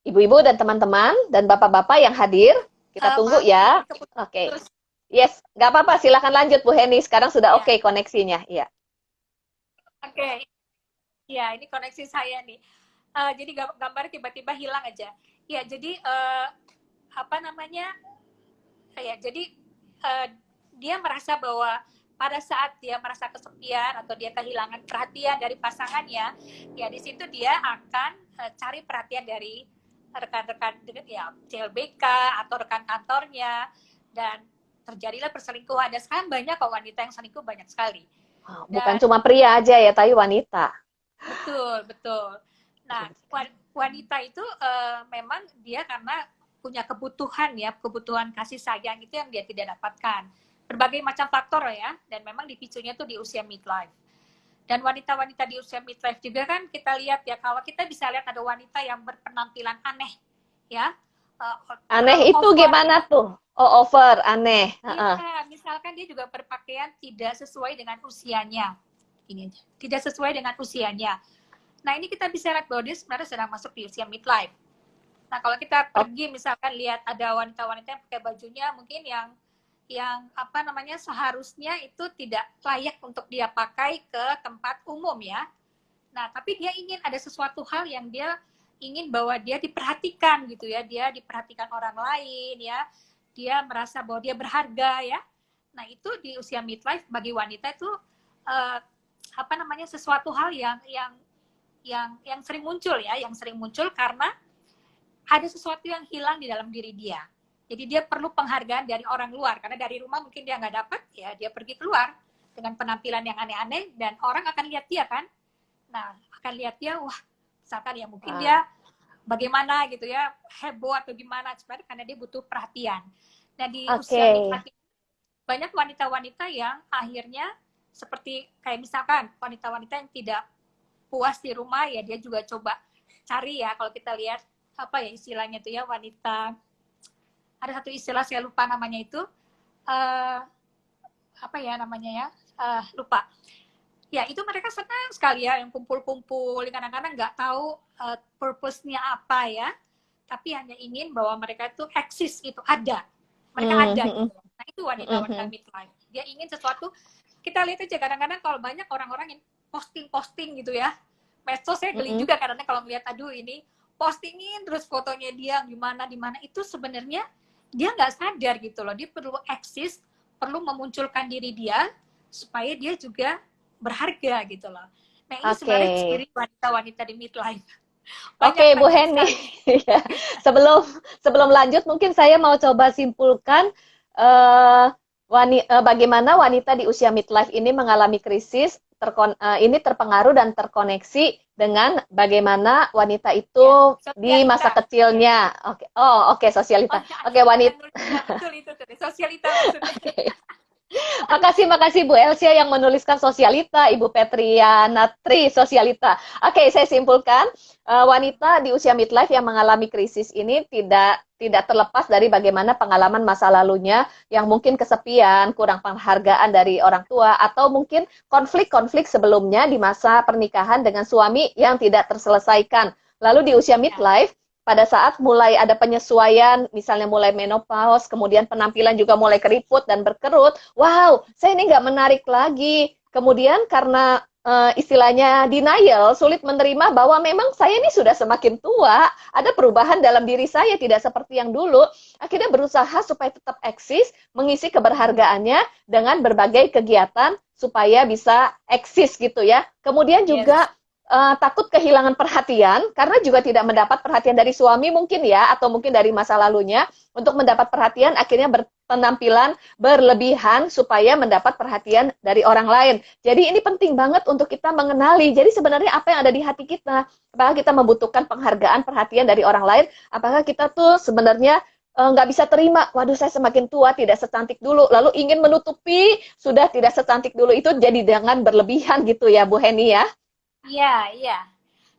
[SPEAKER 1] Ibu-ibu dan teman-teman dan bapak-bapak yang hadir, kita tunggu
[SPEAKER 2] Maaf,
[SPEAKER 1] ya.
[SPEAKER 2] ini
[SPEAKER 1] Oke.
[SPEAKER 2] terus
[SPEAKER 1] Yes, nggak apa-apa. Silakan lanjut Bu Heni. Sekarang sudah
[SPEAKER 2] ya.
[SPEAKER 1] oke koneksinya. Iya.
[SPEAKER 2] Oke, ya ini koneksi saya nih. Jadi gambar tiba-tiba hilang aja. Ya, jadi apa namanya? Ya, jadi dia merasa bahwa pada saat dia merasa kesepian atau dia kehilangan perhatian dari pasangannya, ya di situ dia akan cari perhatian dari rekan-rekan ya CLBK atau rekan kantornya dan terjadilah perselingkuhan. Dan sekarang banyak kok wanita yang selingkuh banyak sekali.
[SPEAKER 1] Bukan
[SPEAKER 2] Dan
[SPEAKER 1] cuma pria aja ya, tapi wanita.
[SPEAKER 2] betul. Nah, wanita itu memang dia karena punya kebutuhan ya, kebutuhan kasih sayang itu yang dia tidak dapatkan. Berbagai macam faktor ya, dan memang dipicunya tuh di usia midlife. Dan wanita-wanita di usia midlife juga kan kita lihat ya, kalau kita bisa lihat ada wanita yang berpenampilan aneh ya.
[SPEAKER 1] Aneh itu
[SPEAKER 2] over.
[SPEAKER 1] gimana tuh? Oh, over, aneh.
[SPEAKER 2] Iya, misalkan dia juga berpakaian tidak sesuai dengan usianya. Ini aja. Tidak sesuai dengan usianya. Nah, ini kita bisa lihat bahwa dia sebenarnya sedang masuk di usia midlife. Nah, kalau kita pergi misalkan lihat ada wanita-wanita yang pakai bajunya mungkin yang apa namanya seharusnya itu tidak layak untuk dia pakai ke tempat umum ya. Nah, tapi dia ingin ada sesuatu hal yang dia ingin bahwa dia diperhatikan gitu ya, dia diperhatikan orang lain ya, dia merasa bahwa dia berharga ya. Nah, itu di usia midlife bagi wanita itu apa namanya sesuatu hal yang sering muncul ya, yang sering muncul karena ada sesuatu yang hilang di dalam diri dia. Jadi dia perlu penghargaan dari orang luar karena dari rumah mungkin dia nggak dapat ya, dia pergi keluar dengan penampilan yang aneh-aneh dan orang akan lihat dia kan. Nah, akan lihat dia, wah, misalkan ya mungkin dia bagaimana gitu ya, heboh atau gimana, sebenarnya karena dia butuh perhatian. Nah, di usia midlife banyak wanita-wanita yang akhirnya seperti kayak misalkan wanita-wanita yang tidak puas di rumah ya dia juga coba cari ya, kalau kita lihat apa ya istilahnya tuh ya wanita, ada satu istilah saya lupa namanya itu, apa ya namanya ya, lupa. Ya itu mereka senang sekali ya yang kumpul-kumpul, kadang-kadang nggak tahu purpose-nya apa ya, tapi hanya ingin bahwa mereka itu eksis, itu ada, mereka ada gitu. Nah itu wanita-wanita midlife, dia ingin sesuatu. Kita lihat aja kadang-kadang kalau banyak orang-orang yang posting gitu ya, medsos saya geli juga karena kalau melihat aduh ini postingin terus fotonya dia gimana di mana, itu sebenarnya dia nggak sadar gitu loh, dia perlu eksis, perlu memunculkan diri dia supaya dia juga berharga gitu loh. Nah ini sebenarnya ciri wanita-wanita di midlife.
[SPEAKER 1] Oke, Bu Heni. Sebelum lanjut, mungkin saya mau coba simpulkan bagaimana wanita di usia midlife ini mengalami krisis, ini terpengaruh dan terkoneksi dengan bagaimana wanita itu di masa kecilnya. Oke, sosialita. Oke, wanita.
[SPEAKER 2] Betul itu sosialita maksudnya.
[SPEAKER 1] Makasih Bu Elsia yang menuliskan sosialita, Ibu Petrianatri sosialita. Oke, saya simpulkan wanita di usia midlife yang mengalami krisis ini tidak terlepas dari bagaimana pengalaman masa lalunya yang mungkin kesepian, kurang penghargaan dari orang tua, atau mungkin konflik-konflik sebelumnya di masa pernikahan dengan suami yang tidak terselesaikan. Lalu di usia midlife, pada saat mulai ada penyesuaian, misalnya mulai menopause, kemudian penampilan juga mulai keriput dan berkerut, wow, saya ini nggak menarik lagi. Kemudian karena istilahnya denial, sulit menerima bahwa memang saya ini sudah semakin tua, ada perubahan dalam diri saya, tidak seperti yang dulu. Akhirnya berusaha supaya tetap eksis, mengisi keberhargaannya dengan berbagai kegiatan supaya bisa eksis gitu ya. Kemudian juga takut kehilangan perhatian karena juga tidak mendapat perhatian dari suami mungkin ya, atau mungkin dari masa lalunya. Untuk mendapat perhatian akhirnya berpenampilan berlebihan supaya mendapat perhatian dari orang lain. Jadi ini penting banget untuk kita mengenali, jadi sebenarnya apa yang ada di hati kita. Apakah kita membutuhkan penghargaan, perhatian dari orang lain, apakah kita tuh sebenarnya nggak bisa terima, waduh saya semakin tua tidak secantik dulu, lalu ingin menutupi sudah tidak secantik dulu, itu jadi dengan berlebihan gitu ya Bu Heni ya.
[SPEAKER 2] Iya, iya.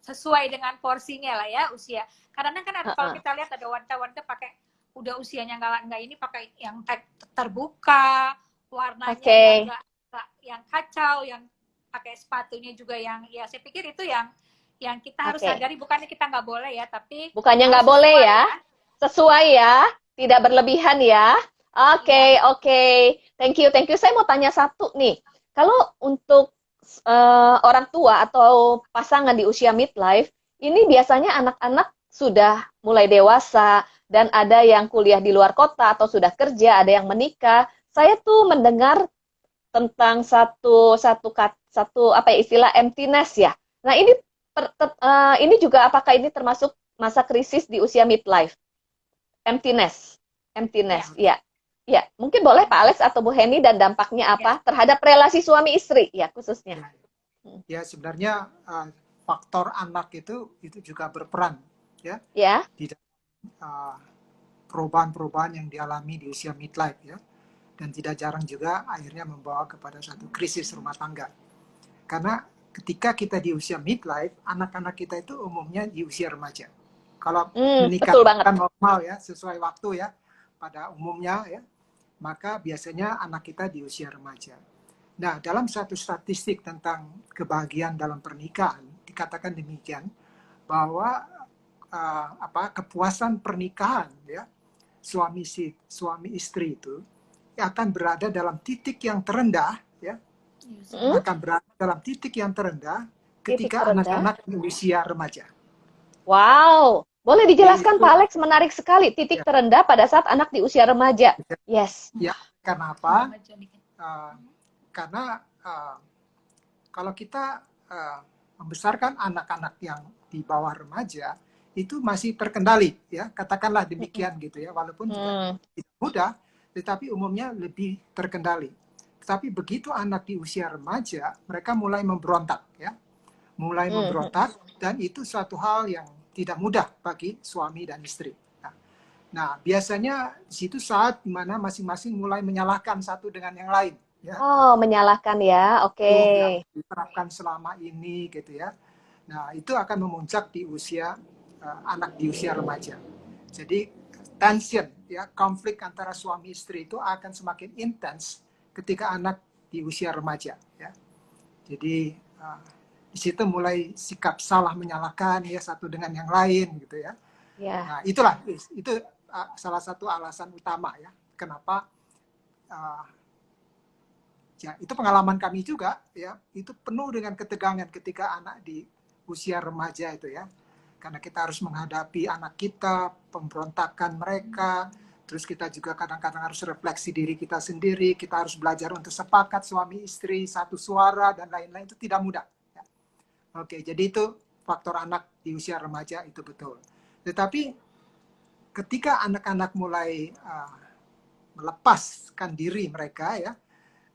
[SPEAKER 2] Sesuai dengan porsinya lah ya usia. Karena kan kalau kita lihat ada wanita-wanita pakai udah usianya nggak ini pakai yang terbuka, warnanya yang kacau, yang pakai sepatunya juga yang ya saya pikir itu yang kita harus sadari, bukannya kita nggak boleh ya, tapi
[SPEAKER 1] bukannya nggak boleh ya, sesuai ya, tidak berlebihan ya. Oke. Thank you. Saya mau tanya satu nih. Kalau untuk orang tua atau pasangan di usia midlife, ini biasanya anak-anak sudah mulai dewasa dan ada yang kuliah di luar kota atau sudah kerja, ada yang menikah. Saya tuh mendengar tentang satu apa ya, istilah emptiness ya. Nah ini juga apakah ini termasuk masa krisis di usia midlife? Emptiness, ya. Ya, mungkin boleh Pak Alex atau Bu Heni, dan dampaknya apa terhadap relasi suami istri ya khususnya.
[SPEAKER 3] Ya sebenarnya faktor anak itu juga berperan ya. Di perubahan-perubahan yang dialami di usia midlife ya. Dan tidak jarang juga akhirnya membawa kepada satu krisis rumah tangga. Karena ketika kita di usia midlife, anak-anak kita itu umumnya di usia remaja. Kalau menikah kan normal ya, sesuai waktu ya, pada umumnya ya, maka biasanya anak kita di usia remaja. Nah, dalam satu statistik tentang kebahagiaan dalam pernikahan, dikatakan demikian, bahwa kepuasan pernikahan ya, suami istri itu akan berada dalam titik yang terendah ya, akan berada dalam titik yang terendah ketika anak-anak di usia remaja.
[SPEAKER 1] Wow, boleh dijelaskan Pak Alex, menarik sekali, titik terendah pada saat anak di usia remaja. Yes.
[SPEAKER 3] Ya, karena apa? Karena kalau kita membesarkan anak-anak yang di bawah remaja itu masih terkendali ya, katakanlah demikian gitu ya, walaupun juga tidak mudah, tetapi umumnya lebih terkendali. Tetapi begitu anak di usia remaja, mereka mulai memberontak ya, memberontak, dan itu suatu hal yang tidak mudah bagi suami dan istri. Nah, biasanya di situ saat dimana masing-masing mulai menyalahkan satu dengan yang lain. Ya.
[SPEAKER 1] Oh, menyalahkan ya, oke.
[SPEAKER 3] Yang diterapkan selama ini gitu ya. Nah, itu akan memuncak di usia anak di usia remaja. Jadi tension ya, konflik antara suami istri itu akan semakin intens ketika anak di usia remaja ya. Jadi di situ mulai sikap salah menyalahkan ya satu dengan yang lain gitu ya. Nah, itulah itu salah satu alasan utama ya kenapa ya itu pengalaman kami juga ya, itu penuh dengan ketegangan ketika anak di usia remaja itu ya, karena kita harus menghadapi anak kita, pemberontakan mereka, terus kita juga kadang-kadang harus refleksi diri kita sendiri, kita harus belajar untuk sepakat suami istri satu suara dan lain-lain, itu tidak mudah ya. Oke, jadi itu faktor anak di usia remaja itu betul. Tetapi ketika anak-anak mulai melepaskan diri mereka ya,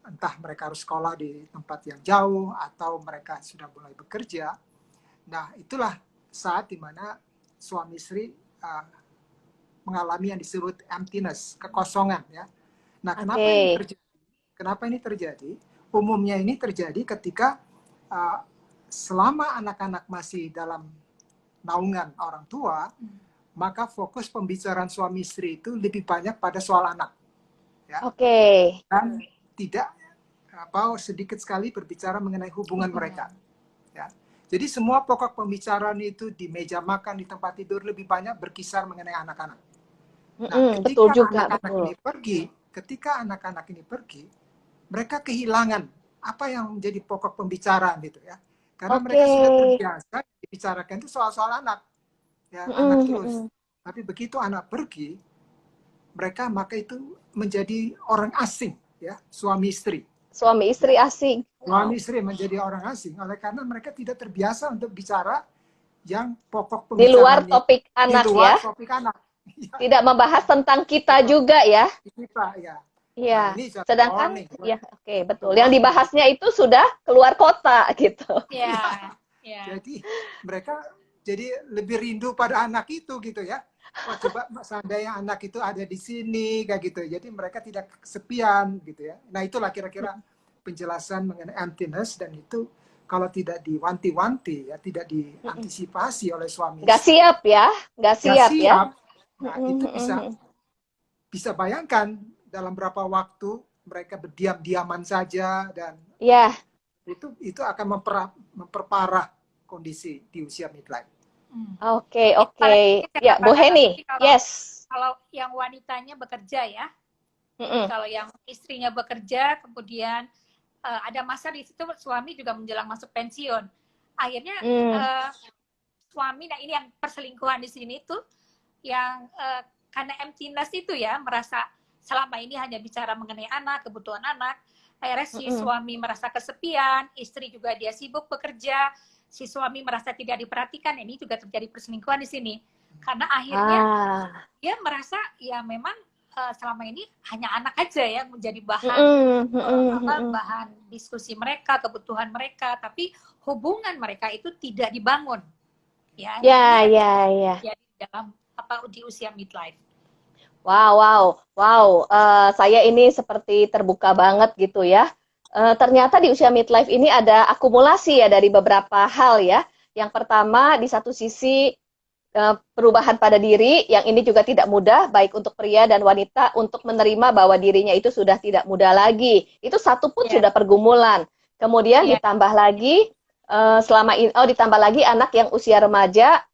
[SPEAKER 3] entah mereka harus sekolah di tempat yang jauh atau mereka sudah mulai bekerja, nah itulah saat dimana suami istri mengalami yang disebut emptiness, kekosongan ya. Nah, kenapa ini terjadi? Kenapa ini terjadi? Umumnya ini terjadi ketika selama anak-anak masih dalam naungan orang tua, maka fokus pembicaraan suami istri itu lebih banyak pada soal anak, ya.
[SPEAKER 1] Oke.
[SPEAKER 3] Dan tidak sedikit sekali berbicara mengenai hubungan mereka, ya. Jadi semua pokok pembicaraan itu di meja makan, di tempat tidur lebih banyak berkisar mengenai anak-anak. Nah,
[SPEAKER 1] Betul
[SPEAKER 3] ketika
[SPEAKER 1] juga,
[SPEAKER 3] anak-anak
[SPEAKER 1] betul.
[SPEAKER 3] ini pergi, mereka kehilangan apa yang menjadi pokok pembicaraan gitu ya. Karena
[SPEAKER 1] Oke.
[SPEAKER 3] mereka sudah terbiasa dibicarakan itu soal-soal anak, ya, anak terus. Tapi begitu anak pergi, maka itu menjadi orang asing, ya, suami istri.
[SPEAKER 1] Suami istri
[SPEAKER 3] Ya.
[SPEAKER 1] asing.
[SPEAKER 3] Suami istri menjadi orang asing, oleh karena mereka tidak terbiasa untuk bicara yang pokok
[SPEAKER 1] Di luar
[SPEAKER 3] pembicaraannya
[SPEAKER 1] topik
[SPEAKER 3] di
[SPEAKER 1] anak
[SPEAKER 3] luar
[SPEAKER 1] ya.
[SPEAKER 3] topik anak. Ya,
[SPEAKER 1] Tidak membahas tentang kita juga ya.
[SPEAKER 3] kita, ya. Nah,
[SPEAKER 1] Iya.
[SPEAKER 3] ini satu
[SPEAKER 1] Sedangkan,
[SPEAKER 3] warning.
[SPEAKER 1] ya oke, betul.
[SPEAKER 3] Satu
[SPEAKER 1] Yang
[SPEAKER 3] warning.
[SPEAKER 1] dibahasnya itu sudah keluar kota gitu.
[SPEAKER 2] Iya. Iya.
[SPEAKER 3] Jadi mereka jadi lebih rindu pada anak itu gitu ya. Wah, coba seandainya anak itu ada di sini kayak gitu. Jadi mereka tidak kesepian gitu ya. Nah, itulah kira-kira penjelasan mengenai emptiness, dan itu kalau tidak diwanti-wanti ya, tidak diantisipasi oleh suami
[SPEAKER 1] Nggak
[SPEAKER 3] istri,
[SPEAKER 1] siap ya, nggak
[SPEAKER 3] nggak
[SPEAKER 1] siap ya.
[SPEAKER 3] siap. Nah, itu bisa bayangkan dalam berapa waktu mereka berdiam-diaman saja, dan
[SPEAKER 1] Ya,
[SPEAKER 3] itu akan memperparah kondisi di usia midlife.
[SPEAKER 1] oke.
[SPEAKER 2] Paling saya
[SPEAKER 1] Ya, Bu
[SPEAKER 2] tambahkan
[SPEAKER 1] Heni,
[SPEAKER 2] nanti kalau
[SPEAKER 1] yes.
[SPEAKER 2] yang wanitanya bekerja ya. Jadi kalau yang istrinya bekerja, kemudian ada masa di situ suami juga menjelang masuk pensiun. Akhirnya suami, nah ini yang perselingkuhan di sini tuh yang karena emptiness itu ya, merasa selama ini hanya bicara mengenai anak, kebutuhan anak, akhirnya si suami merasa kesepian, istri juga dia sibuk bekerja, si suami merasa tidak diperhatikan. Ini juga terjadi perselingkuhan di sini. Karena akhirnya dia merasa ya memang selama ini hanya anak aja yang menjadi bahan diskusi mereka, kebutuhan mereka, tapi hubungan mereka itu tidak dibangun. Ya. Jadi dalam di usia midlife.
[SPEAKER 1] Wow. Saya ini seperti terbuka banget gitu ya. Ternyata di usia midlife ini ada akumulasi ya dari beberapa hal ya. Yang pertama, di satu sisi perubahan pada diri, yang ini juga tidak mudah, baik untuk pria dan wanita, untuk menerima bahwa dirinya itu sudah tidak muda lagi. Itu satu pun sudah pergumulan. Kemudian ditambah lagi, ditambah lagi anak yang usia remaja,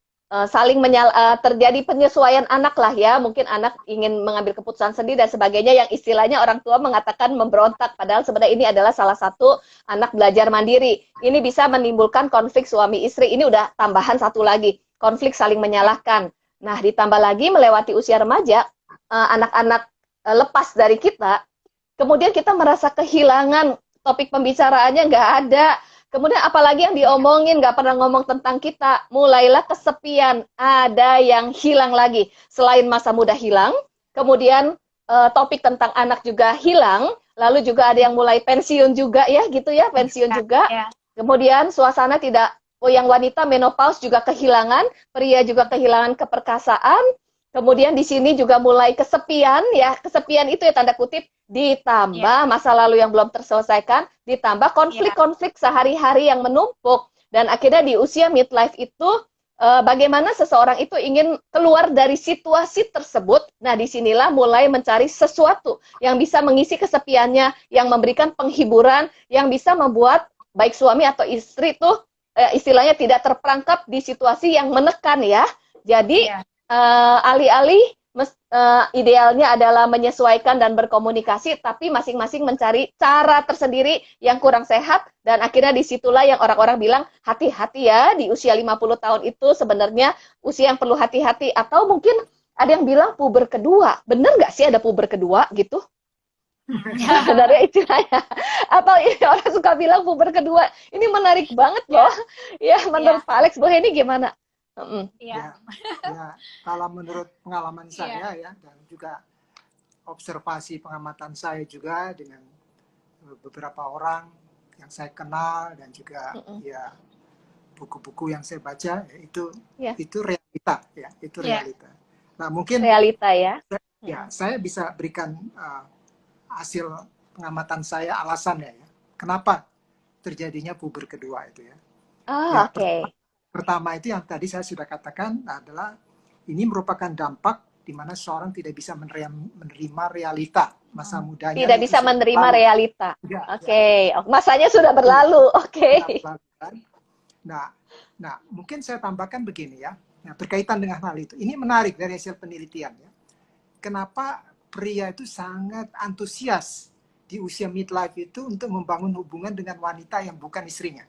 [SPEAKER 1] terjadi penyesuaian anak lah ya, mungkin anak ingin mengambil keputusan sendiri dan sebagainya, yang istilahnya orang tua mengatakan memberontak, padahal sebenarnya ini adalah salah satu anak belajar mandiri. Ini bisa menimbulkan konflik suami istri, ini udah tambahan satu lagi, konflik saling menyalahkan. Nah, ditambah lagi melewati usia remaja, anak-anak lepas dari kita, kemudian kita merasa kehilangan, topik pembicaraannya nggak ada. Kemudian apalagi yang diomongin, nggak pernah ngomong tentang kita, mulailah kesepian, ada yang hilang lagi. Selain masa muda hilang, kemudian topik tentang anak juga hilang, lalu juga ada yang mulai pensiun juga ya, gitu ya, pensiun juga. Kemudian suasana tidak, yang wanita menopause juga kehilangan, pria juga kehilangan keperkasaan, kemudian di sini juga mulai kesepian ya, kesepian itu ya tanda kutip, ditambah masa lalu yang belum terselesaikan, ditambah konflik-konflik sehari-hari yang menumpuk, dan akhirnya di usia midlife itu bagaimana seseorang itu ingin keluar dari situasi tersebut. Nah, disinilah mulai mencari sesuatu yang bisa mengisi kesepiannya, yang memberikan penghiburan, yang bisa membuat baik suami atau istri itu istilahnya tidak terperangkap di situasi yang menekan ya. Jadi alih-alih idealnya adalah menyesuaikan dan berkomunikasi, tapi masing-masing mencari cara tersendiri yang kurang sehat, dan akhirnya disitulah yang orang-orang bilang hati-hati ya, di usia 50 tahun itu sebenarnya usia yang perlu hati-hati, atau mungkin ada yang bilang puber kedua. Bener nggak sih ada puber kedua gitu? Sebenarnya istilahnya, atau orang suka bilang puber kedua. Ini menarik banget loh. Ya, menurut Pak Alex, Bu Heni gimana?
[SPEAKER 3] Ya, kalau menurut pengalaman saya ya, dan juga observasi pengamatan saya juga dengan beberapa orang yang saya kenal, dan juga ya buku-buku yang saya baca, ya, itu realita ya, itu realita. Nah, mungkin
[SPEAKER 1] realita ya.
[SPEAKER 3] Saya bisa berikan hasil pengamatan saya alasannya ya. Kenapa terjadinya puber kedua itu ya?
[SPEAKER 1] Ah, oke.
[SPEAKER 3] Pertama itu yang tadi saya sudah katakan adalah ini merupakan dampak di mana seorang tidak bisa menerima realita masa mudanya
[SPEAKER 1] Tidak
[SPEAKER 3] itu
[SPEAKER 1] bisa
[SPEAKER 3] sudah
[SPEAKER 1] menerima
[SPEAKER 3] berlalu.
[SPEAKER 1] realita.
[SPEAKER 3] Ya,
[SPEAKER 1] Oke. Oh, masanya sudah berlalu. Oke.
[SPEAKER 3] kan? Nah, mungkin saya tambahkan begini ya. Nah, berkaitan dengan hal itu. Ini menarik dari hasil penelitian ya. Kenapa pria itu sangat antusias di usia midlife itu untuk membangun hubungan dengan wanita yang bukan istrinya.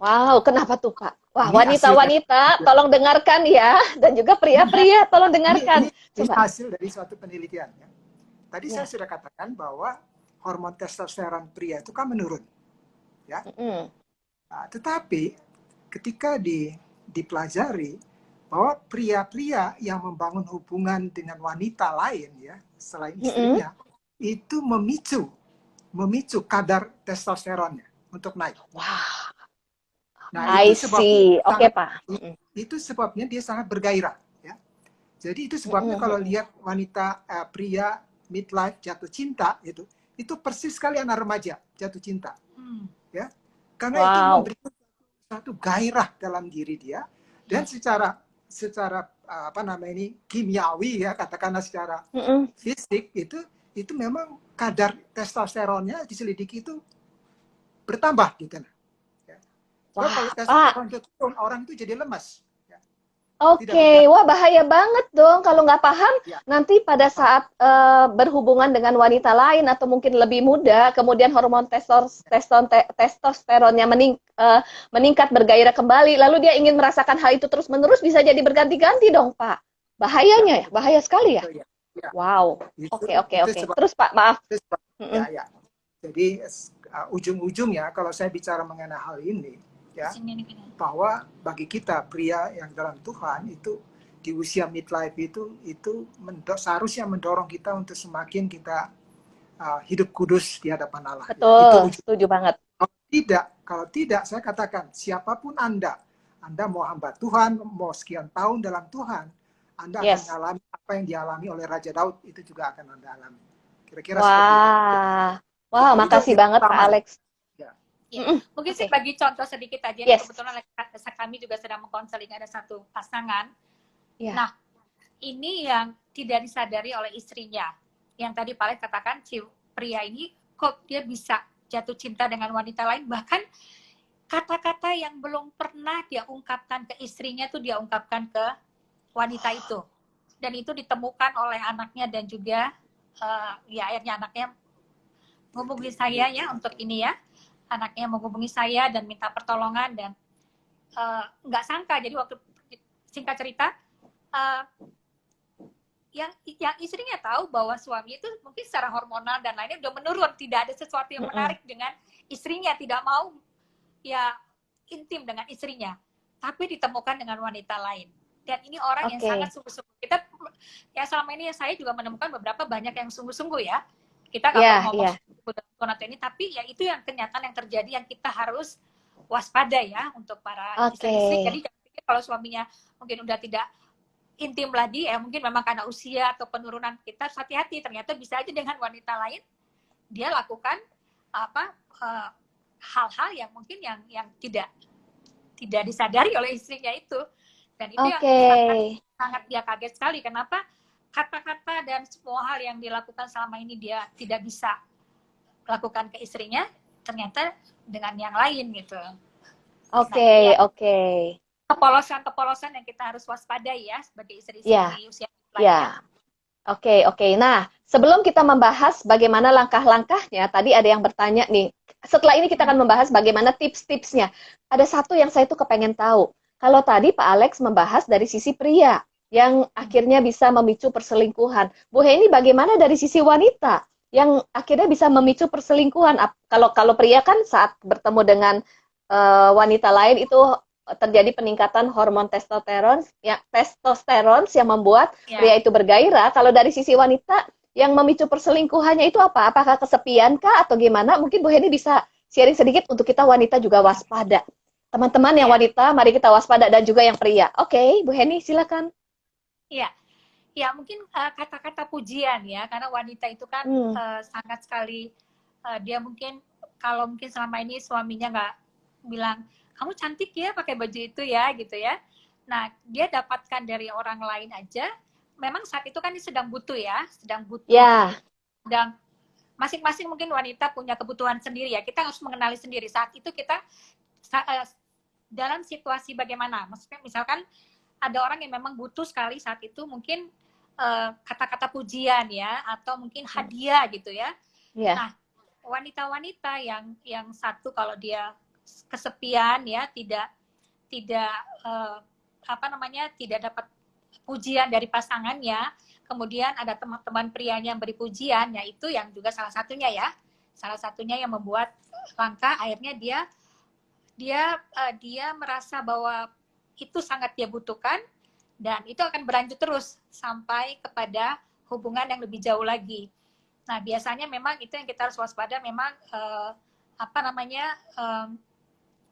[SPEAKER 1] Wow, kenapa tuh, Pak? Wah,
[SPEAKER 3] Ini hasil dari,
[SPEAKER 1] wanita-wanita tolong dengarkan ya. Dan juga pria-pria tolong dengarkan.
[SPEAKER 3] ini
[SPEAKER 1] Coba.
[SPEAKER 3] hasil dari suatu penelitian ya. Tadi saya
[SPEAKER 1] Ya.
[SPEAKER 3] sudah katakan bahwa hormon testosteron pria itu kan menurun. Ya. Nah, tetapi ketika dipelajari bahwa pria-pria yang membangun hubungan dengan wanita lain ya selain istrinya itu memicu kadar testosteronnya untuk naik.
[SPEAKER 1] Wah,
[SPEAKER 3] Nah,
[SPEAKER 1] I see. Oke, Pak.
[SPEAKER 3] Itu sebabnya dia sangat bergairah ya. Jadi itu sebabnya kalau lihat wanita pria midlife jatuh cinta itu persis sekali anak remaja jatuh cinta. Ya. Karena itu memberikan satu gairah dalam diri dia dan secara apa namanya ini kimiawi ya katakanlah secara fisik itu memang kadar testosteronnya diselidiki itu bertambah gitu. Ya. Kalau testosteron itu turun orang itu jadi lemas. Ya.
[SPEAKER 1] Oke, wah bahaya banget dong kalau nggak paham nanti pada saat berhubungan dengan wanita lain atau mungkin lebih muda, kemudian hormon testosteronnya meningkat bergairah kembali, lalu dia ingin merasakan hal itu terus-menerus bisa jadi berganti-ganti dong, Pak. Bahayanya ya, bahaya sekali ya. Wow, oke. Terus Pak, maaf.
[SPEAKER 3] Ya. Jadi ujung-ujungnya kalau saya bicara mengenai hal ini, ya bahwa bagi kita pria yang dalam Tuhan itu di usia midlife itu seharusnya mendorong kita untuk semakin kita hidup kudus di hadapan Allah.
[SPEAKER 1] Betul, ya. Setuju banget.
[SPEAKER 3] Kalau tidak saya katakan siapapun Anda mau hamba Tuhan, mau sekian tahun dalam Tuhan, Anda akan mengalami apa yang dialami oleh Raja Daud itu juga akan Anda alami. Kira-kira seperti itu.
[SPEAKER 1] Wah, makasih banget Pak Alex.
[SPEAKER 2] Ya. Mungkin sih bagi contoh sedikit aja, kebetulan kami juga sedang mengkonseling ada satu pasangan. Nah, ini yang tidak disadari oleh istrinya. Yang tadi Pak Alex katakan, si pria ini kok dia bisa jatuh cinta dengan wanita lain, bahkan kata-kata yang belum pernah dia ungkapkan ke istrinya tuh dia ungkapkan ke wanita itu. Dan itu ditemukan oleh anaknya dan juga akhirnya anaknya menghubungi saya ya untuk ini ya. Anaknya menghubungi saya dan minta pertolongan dan nggak sangka. Jadi waktu singkat cerita, yang istrinya tahu bahwa suami itu mungkin secara hormonal dan lainnya udah menurun, tidak ada sesuatu yang menarik dengan istrinya, tidak mau ya intim dengan istrinya, tapi ditemukan dengan wanita lain. Dan ini orang yang sangat sungguh-sungguh. Kita ya selama ini saya juga menemukan beberapa banyak yang sungguh-sungguh ya. Kita nggak ngomong atau ini, tapi ya itu yang kenyataan yang terjadi yang kita harus waspada ya untuk para istri-istri. Jadi kalau suaminya mungkin udah tidak intim lagi, ya mungkin memang karena usia atau penurunan, kita harus hati-hati. Ternyata bisa aja dengan wanita lain dia lakukan hal-hal yang mungkin yang tidak disadari oleh istrinya itu. Dan itu yang sangat dia kaget sekali. Kenapa kata-kata dan semua hal yang dilakukan selama ini dia tidak bisa lakukan ke istrinya, ternyata dengan yang lain gitu.
[SPEAKER 1] Oke.
[SPEAKER 2] Kepolosan yang kita harus waspadai ya sebagai istri-istri di usia lainnya.
[SPEAKER 1] Oke. Nah, sebelum kita membahas bagaimana langkah-langkahnya, tadi ada yang bertanya nih. Setelah ini kita akan membahas bagaimana tips-tipsnya. Ada satu yang saya tuh kepengen tahu. Kalau tadi Pak Alex membahas dari sisi pria yang akhirnya bisa memicu perselingkuhan. Bu Heni bagaimana dari sisi wanita yang akhirnya bisa memicu perselingkuhan? Kalau pria kan saat bertemu dengan wanita lain itu terjadi peningkatan hormon testosteron yang membuat pria itu bergairah. Kalau dari sisi wanita yang memicu perselingkuhannya itu apa? Apakah kesepian kah atau gimana? Mungkin Bu Heni bisa sharing sedikit untuk kita wanita juga waspada. Teman-teman yang wanita, mari kita waspada dan juga yang pria. Oke, Bu Heni silakan.
[SPEAKER 2] Iya, ya mungkin kata-kata pujian ya, karena wanita itu kan sangat sekali dia mungkin kalau mungkin selama ini suaminya nggak bilang kamu cantik ya pakai baju itu ya gitu ya. Nah dia dapatkan dari orang lain aja. Memang saat itu kan dia sedang butuh ya, sedang butuh.
[SPEAKER 1] Ya.
[SPEAKER 2] Dan masing-masing mungkin wanita punya kebutuhan sendiri ya. Kita harus mengenali sendiri saat itu kita dalam situasi bagaimana. Maksudnya misalkan ada orang yang memang butuh sekali saat itu mungkin kata-kata pujian ya atau mungkin hadiah gitu ya. Nah, wanita-wanita yang satu kalau dia kesepian ya tidak tidak dapat pujian dari pasangannya, kemudian ada teman-teman prianya yang beri pujian, ya itu yang juga salah satunya yang membuat langkah akhirnya dia merasa bahwa itu sangat dia butuhkan dan itu akan berlanjut terus sampai kepada hubungan yang lebih jauh lagi. Nah biasanya memang itu yang kita harus waspada. Memang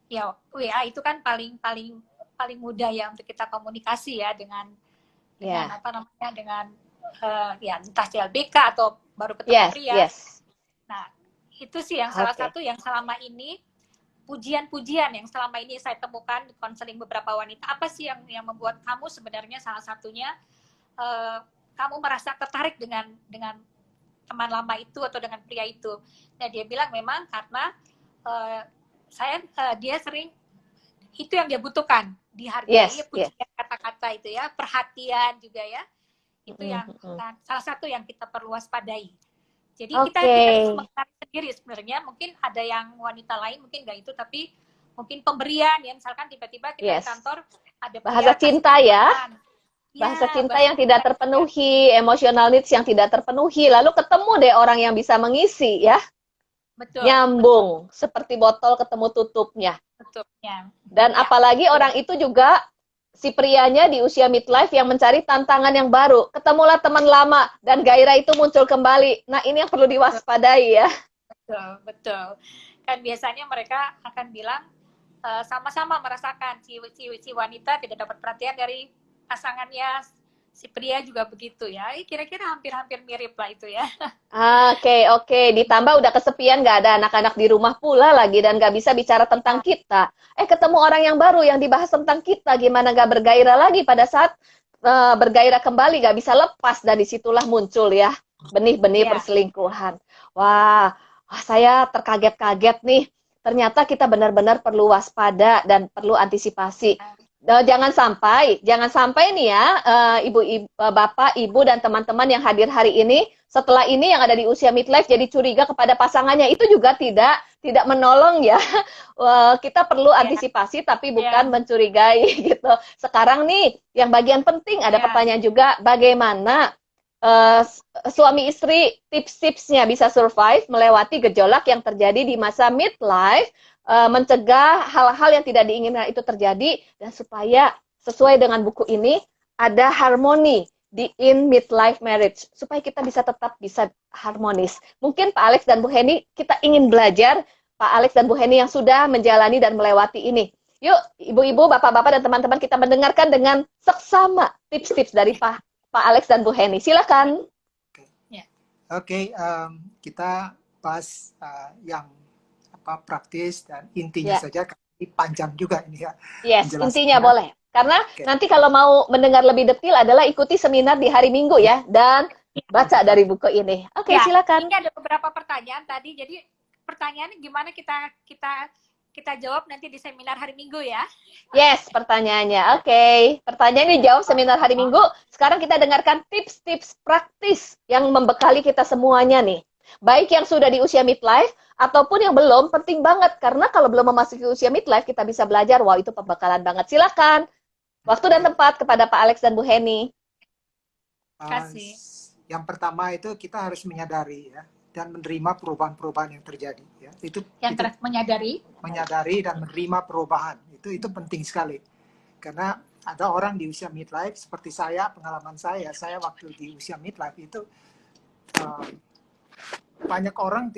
[SPEAKER 2] ya WA itu kan paling mudah ya untuk kita komunikasi ya dengan ya entah CLBK atau baru ketemu pria. Nah itu sih yang salah satu yang selama ini pujian-pujian yang selama ini saya temukan di konseling beberapa wanita. Apa sih yang membuat kamu sebenarnya salah satunya kamu merasa tertarik dengan teman lama itu atau dengan pria itu? Nah dia bilang memang karena dia sering itu yang dia butuhkan, dihargai, pujian kata-kata itu ya, perhatian juga ya. Itu yang salah satu yang kita perlu waspadai. Jadi kita harus mengenali sendiri sebenarnya. Mungkin ada yang wanita lain mungkin nggak itu, tapi mungkin pemberian ya. Misalkan tiba-tiba kita di kantor ada
[SPEAKER 1] bahasa cinta ya. Bahasa cinta yang tidak terpenuhi, emotional needs yang tidak terpenuhi. Lalu ketemu deh orang yang bisa mengisi ya.
[SPEAKER 2] Betul.
[SPEAKER 1] Nyambung seperti botol ketemu tutupnya.
[SPEAKER 2] Tutupnya.
[SPEAKER 1] Dan apalagi orang itu juga si prianya di usia midlife yang mencari tantangan yang baru. Ketemulah teman lama dan gairah itu muncul kembali. Nah, ini yang perlu diwaspadai ya.
[SPEAKER 2] Betul. Kan biasanya mereka akan bilang sama-sama merasakan si wanita tidak dapat perhatian dari pasangannya, si pria juga begitu ya. Kira-kira hampir mirip lah itu ya.
[SPEAKER 1] Oke. Ditambah udah kesepian, nggak ada anak-anak di rumah pula lagi dan nggak bisa bicara tentang kita. Ketemu orang yang baru yang dibahas tentang kita, gimana nggak bergairah lagi pada saat bergairah kembali, nggak bisa lepas dan disitulah muncul ya benih-benih perselingkuhan. Wah, saya terkaget-kaget nih. Ternyata kita benar-benar perlu waspada dan perlu antisipasi. Jangan sampai nih ya, bapak, ibu dan teman-teman yang hadir hari ini, setelah ini yang ada di usia midlife jadi curiga kepada pasangannya, itu juga tidak menolong ya. Kita perlu antisipasi tapi bukan mencurigai gitu. Sekarang nih, yang bagian penting ada pertanyaan juga, bagaimana suami istri tips-tipsnya bisa survive melewati gejolak yang terjadi di masa midlife, mencegah hal-hal yang tidak diinginkan itu terjadi, dan supaya sesuai dengan buku ini ada harmoni di in midlife marriage, supaya kita tetap bisa harmonis. Mungkin Pak Alex dan Bu Heni, kita ingin belajar Pak Alex dan Bu Heni yang sudah menjalani dan melewati ini. Yuk, ibu-ibu, bapak-bapak dan teman-teman, kita mendengarkan dengan seksama tips-tips dari Pak Alex dan Bu Heni. Silakan.
[SPEAKER 3] Kita bahas yang praktis dan intinya saja, ini panjang juga ini ya.
[SPEAKER 1] Intinya boleh. Karena nanti kalau mau mendengar lebih detail adalah ikuti seminar di hari Minggu ya, dan baca dari buku ini. Silakan.
[SPEAKER 2] Ini ada beberapa pertanyaan tadi, jadi pertanyaannya gimana kita jawab nanti di seminar hari Minggu ya.
[SPEAKER 1] Yes, pertanyaannya. Pertanyaannya dijawab seminar hari Minggu. Sekarang kita dengarkan tips-tips praktis yang membekali kita semuanya nih. Baik yang sudah di usia midlife ataupun yang belum, penting banget karena kalau belum memasuki usia midlife kita bisa belajar. Wow, itu pembekalan banget. Silakan. Waktu dan tempat kepada Pak Alex dan Bu Heni.
[SPEAKER 2] Kasih.
[SPEAKER 3] Yang pertama itu kita harus menyadari ya dan menerima perubahan-perubahan yang terjadi ya. Menyadari dan menerima perubahan. Itu penting sekali. Karena ada orang di usia midlife seperti saya, pengalaman saya waktu di usia midlife itu banyak orang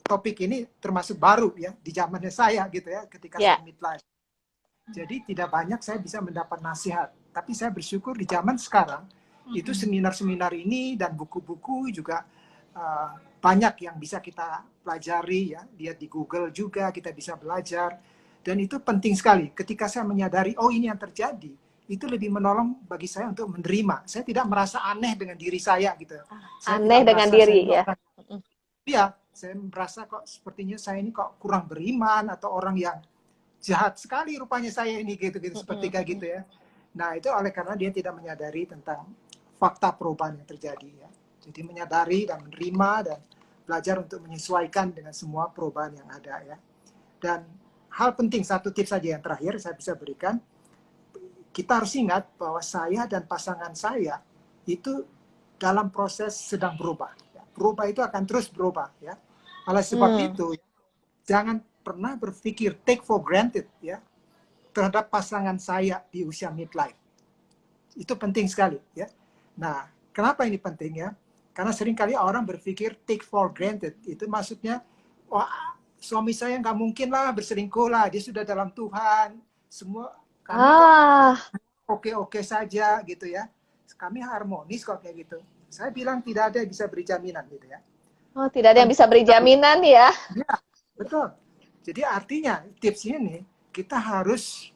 [SPEAKER 3] topik ini termasuk baru ya di zamannya saya gitu ya, ketika saya midlife. Jadi tidak banyak saya bisa mendapat nasihat, tapi saya bersyukur di zaman sekarang Itu seminar-seminar ini dan buku-buku juga banyak yang bisa kita pelajari ya. Lihat di Google juga kita bisa belajar. Dan itu penting sekali. Ketika saya menyadari, oh ini yang terjadi, itu lebih menolong bagi saya untuk menerima. Saya tidak merasa aneh dengan diri saya gitu. Saya
[SPEAKER 1] Aneh
[SPEAKER 3] tidak
[SPEAKER 1] dengan
[SPEAKER 3] merasa saya
[SPEAKER 1] diri
[SPEAKER 3] ini
[SPEAKER 1] ya.
[SPEAKER 3] orang, ya, saya merasa kok sepertinya saya ini kok kurang beriman atau orang yang jahat sekali rupanya saya ini gitu-gitu seperti kayak gitu ya. Nah, itu oleh karena dia tidak menyadari tentang fakta perubahan yang terjadi ya. Jadi menyadari dan menerima dan belajar untuk menyesuaikan dengan semua perubahan yang ada ya. Dan hal penting, satu tips saja yang terakhir saya bisa berikan, kita harus ingat bahwa saya dan pasangan saya itu dalam proses sedang berubah. Berubah itu akan terus berubah ya. Oleh sebab itu, jangan pernah berpikir take for granted ya terhadap pasangan saya di usia midlife. Itu penting sekali ya. Nah, kenapa ini penting ya? Karena seringkali orang berpikir take for granted. Itu maksudnya, wah suami saya nggak mungkin lah berselingkuh lah, dia sudah dalam Tuhan. Semua kami kok oke-oke saja gitu ya. Kami harmonis kok kayak gitu. Saya bilang tidak ada yang bisa beri jaminan gitu ya.
[SPEAKER 1] Oh, tidak ada yang bisa beri jaminan ya.
[SPEAKER 3] Ya, betul. Jadi artinya tips ini kita harus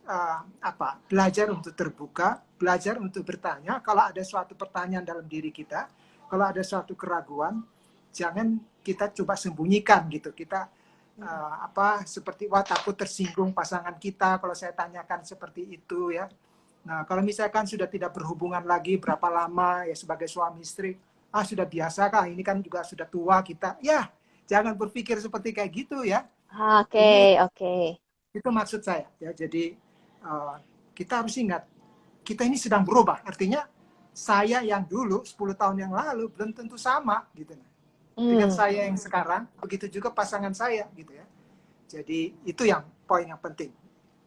[SPEAKER 3] belajar untuk terbuka, belajar untuk bertanya. Kalau ada suatu pertanyaan dalam diri kita, kalau ada suatu keraguan, jangan kita coba sembunyikan gitu. Kita seperti wah takut tersinggung pasangan kita kalau saya tanyakan seperti itu ya. Nah, kalau misalkan sudah tidak berhubungan lagi berapa lama ya sebagai suami istri, sudah biasa kah, ini kan juga sudah tua kita. Ya, jangan berpikir seperti kayak gitu ya.
[SPEAKER 1] Oke.
[SPEAKER 3] Itu maksud saya ya. Jadi kita harus ingat kita ini sedang berubah. Artinya saya yang dulu 10 tahun yang lalu belum tentu sama gitu dengan saya yang sekarang. Begitu juga pasangan saya gitu ya. Jadi itu yang poin yang penting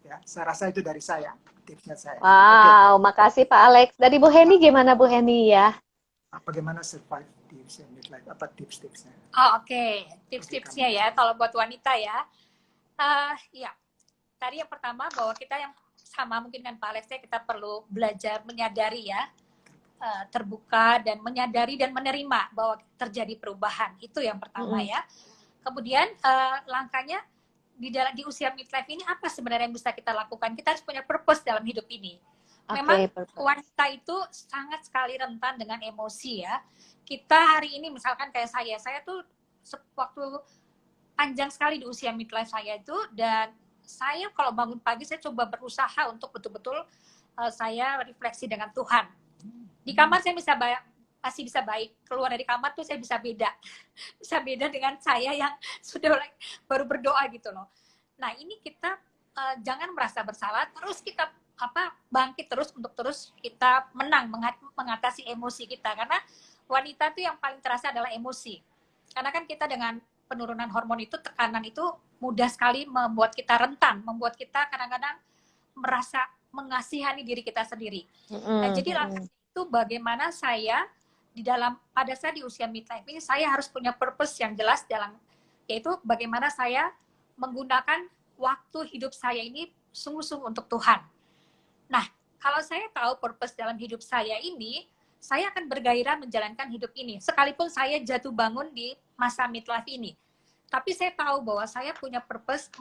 [SPEAKER 3] ya. Saya rasa itu dari saya, tipsnya saya.
[SPEAKER 1] Wow, makasih Pak Alex. Dari Bu Heni gimana Bu Heni ya?
[SPEAKER 3] Bagaimana survive di usia midlife? Apa tips-tipsnya?
[SPEAKER 2] Oke. Tips-tipsnya ya kalau buat wanita ya. Ya, tadi yang pertama bahwa kita yang sama mungkin dengan Pak Alex ya, kita perlu belajar menyadari ya, terbuka dan menyadari dan menerima bahwa terjadi perubahan. Itu yang pertama ya. Kemudian langkahnya di usia midlife ini apa sebenarnya yang bisa kita lakukan? Kita harus punya purpose dalam hidup ini. Memang wanita itu sangat sekali rentan dengan emosi ya. Kita hari ini misalkan kayak saya tuh waktu panjang sekali di usia midlife saya itu, dan saya kalau bangun pagi saya coba berusaha untuk betul-betul saya refleksi dengan Tuhan. Di kamar saya masih bisa baik, keluar dari kamar tuh saya bisa beda dengan saya yang sudah baru berdoa gitu loh. Nah ini kita jangan merasa bersalah, terus kita bangkit terus untuk terus kita mengatasi emosi kita, karena wanita tuh yang paling terasa adalah emosi, karena kan kita dengan penurunan hormon itu, tekanan itu mudah sekali membuat kita rentan, membuat kita kadang-kadang merasa mengasihani diri kita sendiri. Nah, jadi itu bagaimana saya pada saat di usia midlife ini saya harus punya purpose yang jelas yaitu bagaimana saya menggunakan waktu hidup saya ini sungguh-sungguh untuk Tuhan. Nah, kalau saya tahu purpose dalam hidup saya ini, saya akan bergairah menjalankan hidup ini. Sekalipun saya jatuh bangun di masa midlife ini. Tapi saya tahu bahwa saya punya purpose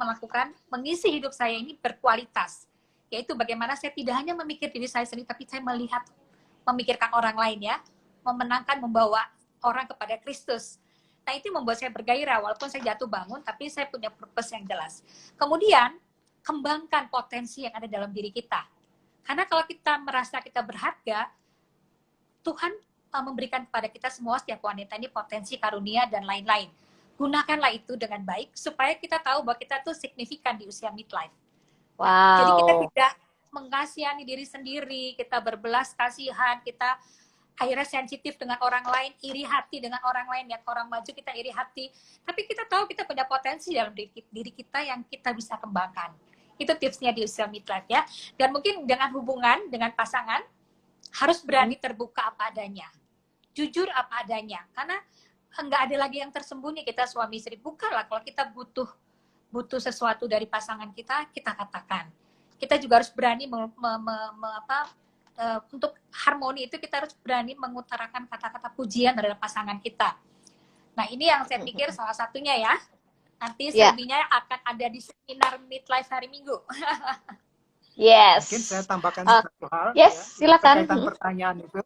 [SPEAKER 2] mengisi hidup saya ini berkualitas. Yaitu bagaimana saya tidak hanya memikir diri saya sendiri, tapi saya memikirkan orang lain ya. Memenangkan, membawa orang kepada Kristus. Nah, itu membuat saya bergairah, walaupun saya jatuh bangun, tapi saya punya purpose yang jelas. Kemudian, kembangkan potensi yang ada dalam diri kita. Karena kalau kita merasa kita berharga, Tuhan memberikan kepada kita semua, setiap wanita ini potensi, karunia, dan lain-lain. Gunakanlah itu dengan baik, supaya kita tahu bahwa kita tuh signifikan di usia midlife.
[SPEAKER 1] Wow.
[SPEAKER 2] Jadi kita tidak mengasihani diri sendiri, kita berbelas kasihan, kita akhirnya sensitif dengan orang lain, iri hati dengan orang lain, lihat orang maju kita iri hati. Tapi kita tahu kita punya potensi dalam diri kita yang kita bisa kembangkan. Itu tipsnya di usia midlife ya. Dan mungkin dengan hubungan dengan pasangan harus berani terbuka apa adanya, jujur apa adanya. Karena nggak ada lagi yang tersembunyi, kita suami istri. Bukanlah kalau kita butuh sesuatu dari pasangan kita, kita katakan. Kita juga harus berani untuk harmoni itu kita harus berani mengutarakan kata-kata pujian dari pasangan kita. Nah, ini yang saya pikir salah satunya ya. Nanti selebihnya akan ada di seminar Midlife hari Minggu.
[SPEAKER 1] Yes.
[SPEAKER 3] Mungkin saya tambahkan satu hal.
[SPEAKER 1] Yes,
[SPEAKER 3] Ya,
[SPEAKER 1] silakan.
[SPEAKER 3] Berkaitan pertanyaan itu.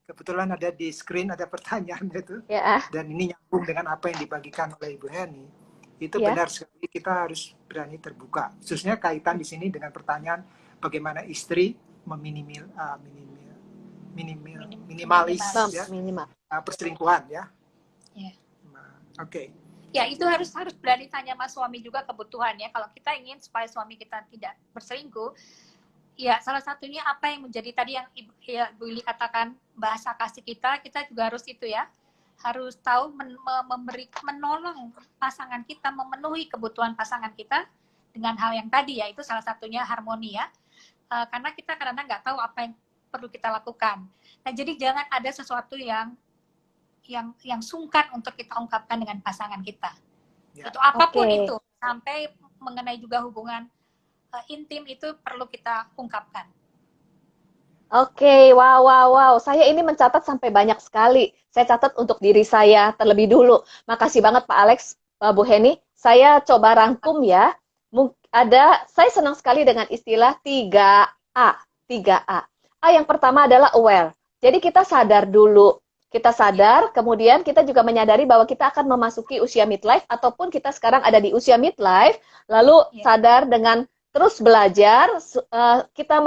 [SPEAKER 3] Kebetulan ada di screen ada pertanyaan itu.
[SPEAKER 1] Ya.
[SPEAKER 3] Dan ini nyambung dengan apa yang dibagikan oleh Ibu Heni. Itu benar sekali, kita harus berani terbuka. Khususnya kaitan di sini dengan pertanyaan bagaimana istri minimalis ya, perselingkuhan ya. Oke.
[SPEAKER 2] Ya, itu harus berani tanya sama suami juga kebutuhannya. Kalau kita ingin supaya suami kita tidak berselingkuh, ya salah satunya apa yang menjadi tadi yang Bu Ili katakan, bahasa kasih kita juga harus itu ya. Harus tahu menolong pasangan kita, memenuhi kebutuhan pasangan kita dengan hal yang tadi ya, itu salah satunya harmoni ya. Karena kita kadang-kadang nggak tahu apa yang perlu kita lakukan. Nah, jadi jangan ada sesuatu yang sungkan untuk kita ungkapkan dengan pasangan kita. Ya. Itu apapun itu, sampai mengenai juga hubungan intim itu perlu kita ungkapkan.
[SPEAKER 1] Oke, wow. Saya ini mencatat sampai banyak sekali. Saya catat untuk diri saya terlebih dulu. Makasih banget Pak Alex, Bu Heni. Saya coba rangkum ya. Saya senang sekali dengan istilah 3A. 3A. A yang pertama adalah aware. Jadi kita sadar dulu. Kita sadar, kemudian kita juga menyadari bahwa kita akan memasuki usia midlife, ataupun kita sekarang ada di usia midlife, lalu sadar dengan terus belajar, kita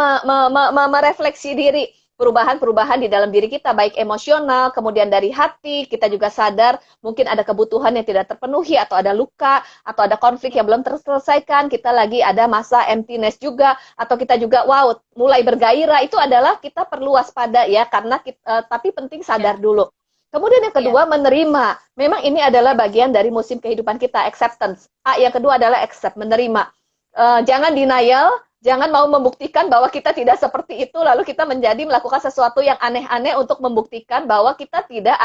[SPEAKER 1] merefleksi diri, perubahan-perubahan di dalam diri kita, baik emosional, kemudian dari hati, kita juga sadar mungkin ada kebutuhan yang tidak terpenuhi, atau ada luka, atau ada konflik yang belum terselesaikan, kita lagi ada masa emptiness juga, atau kita juga mulai bergairah. Itu adalah kita perlu waspada ya, karena tapi penting sadar dulu. Kemudian yang kedua, menerima. Memang ini adalah bagian dari musim kehidupan kita, acceptance. Yang kedua adalah accept, menerima. Jangan denial, jangan mau membuktikan bahwa kita tidak seperti itu, lalu kita melakukan sesuatu yang aneh-aneh untuk membuktikan bahwa kita tidak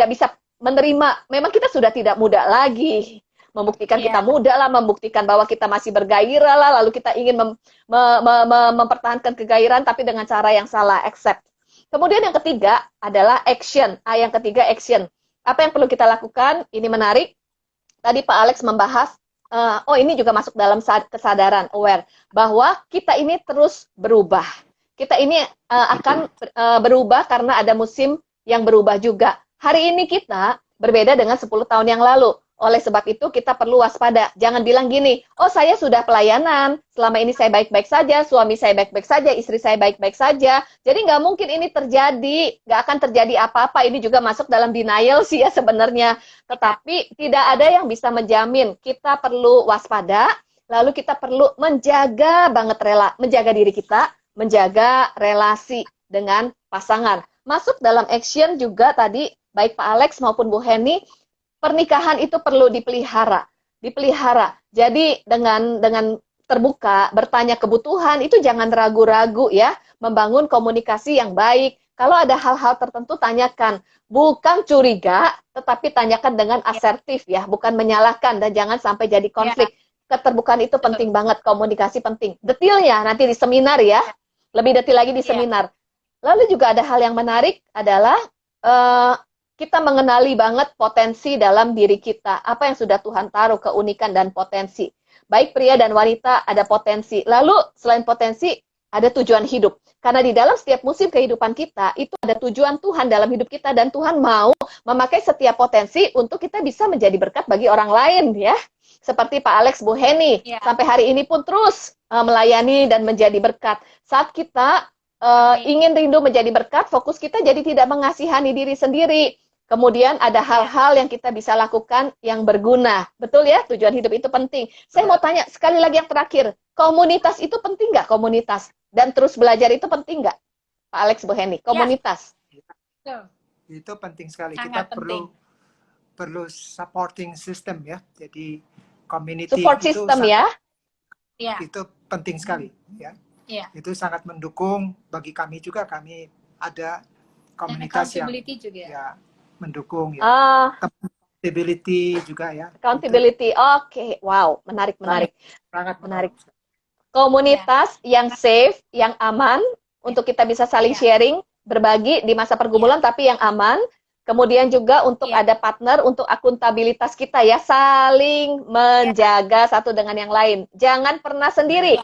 [SPEAKER 1] bisa menerima. Memang kita sudah tidak muda lagi. Membuktikan kita muda lah, membuktikan bahwa kita masih bergairah lah, lalu kita ingin mempertahankan kegairahan tapi dengan cara yang salah, accept. Kemudian yang ketiga adalah action. Yang ketiga action. Apa yang perlu kita lakukan? Ini menarik. Tadi Pak Alex membahas ini juga masuk dalam kesadaran, aware, bahwa kita ini terus berubah. Kita ini akan berubah karena ada musim yang berubah juga. Hari ini kita berbeda dengan 10 tahun yang lalu. Oleh sebab itu kita perlu waspada. Jangan bilang gini, saya sudah pelayanan, selama ini saya baik-baik saja, suami saya baik-baik saja, istri saya baik-baik saja. Jadi nggak mungkin ini terjadi, nggak akan terjadi apa-apa. Ini juga masuk dalam denial sih ya sebenarnya. Tetapi tidak ada yang bisa menjamin. Kita perlu waspada, lalu kita perlu menjaga menjaga diri kita, menjaga relasi dengan pasangan. Masuk dalam action juga tadi, baik Pak Alex maupun Bu Heni, pernikahan itu perlu dipelihara. Jadi dengan terbuka, bertanya kebutuhan, itu jangan ragu-ragu ya, membangun komunikasi yang baik. Kalau ada hal-hal tertentu, tanyakan. Bukan curiga, tetapi tanyakan dengan asertif ya, bukan menyalahkan, dan jangan sampai jadi konflik. Keterbukaan itu penting banget, komunikasi penting. Detailnya nanti di seminar ya, lebih detail lagi di seminar. Lalu juga ada hal yang menarik adalah kita mengenali banget potensi dalam diri kita. Apa yang sudah Tuhan taruh, keunikan dan potensi. Baik pria dan wanita ada potensi. Lalu selain potensi, ada tujuan hidup. Karena di dalam setiap musim kehidupan kita, itu ada tujuan Tuhan dalam hidup kita. Dan Tuhan mau memakai setiap potensi untuk kita bisa menjadi berkat bagi orang lain ya. Seperti Pak Alex, Bu Heni. Sampai hari ini pun terus melayani dan menjadi berkat. Saat kita ingin rindu menjadi berkat, fokus kita jadi tidak mengasihani diri sendiri. Kemudian ada hal-hal yang kita bisa lakukan yang berguna. Betul ya, tujuan hidup itu penting. Saya mau tanya sekali lagi yang terakhir, komunitas itu penting nggak komunitas? Dan terus belajar itu penting nggak? Pak Alex, Bu Heni, komunitas.
[SPEAKER 3] Itu penting sekali.
[SPEAKER 2] Sangat
[SPEAKER 3] Kita
[SPEAKER 2] penting.
[SPEAKER 3] perlu supporting system ya. Jadi community
[SPEAKER 1] Support
[SPEAKER 3] itu
[SPEAKER 1] system ya.
[SPEAKER 3] Itu penting sekali ya. Itu sangat mendukung bagi kami juga. Kami ada komunitas yang
[SPEAKER 2] juga.
[SPEAKER 3] Ya, mendukung ya. Accountability juga ya.
[SPEAKER 1] Accountability. Oke, wow, menarik.
[SPEAKER 3] Sangat
[SPEAKER 1] menarik. Komunitas yang safe, yang aman, untuk kita bisa saling
[SPEAKER 2] Iya.
[SPEAKER 1] sharing, berbagi di masa pergumulan tapi yang aman. Kemudian juga untuk
[SPEAKER 2] Iya.
[SPEAKER 1] ada partner untuk akuntabilitas kita ya, saling menjaga satu dengan yang lain. Jangan pernah sendiri.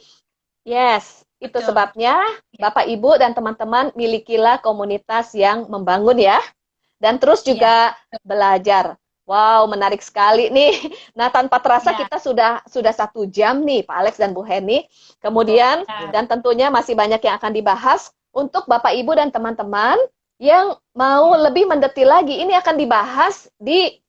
[SPEAKER 1] Yes, itu
[SPEAKER 2] Betul.
[SPEAKER 1] sebabnya
[SPEAKER 2] Iya.
[SPEAKER 1] Bapak Ibu dan teman-teman milikilah komunitas yang membangun ya. Dan terus juga belajar. Wow, menarik sekali nih. Nah, tanpa terasa
[SPEAKER 2] Iya.
[SPEAKER 1] kita sudah 1 jam nih, Pak Alex dan Bu Heni. Kemudian,
[SPEAKER 2] Iya.
[SPEAKER 1] dan tentunya masih banyak yang akan dibahas untuk Bapak Ibu dan teman-teman yang mau lebih mendetil lagi. Ini akan dibahas di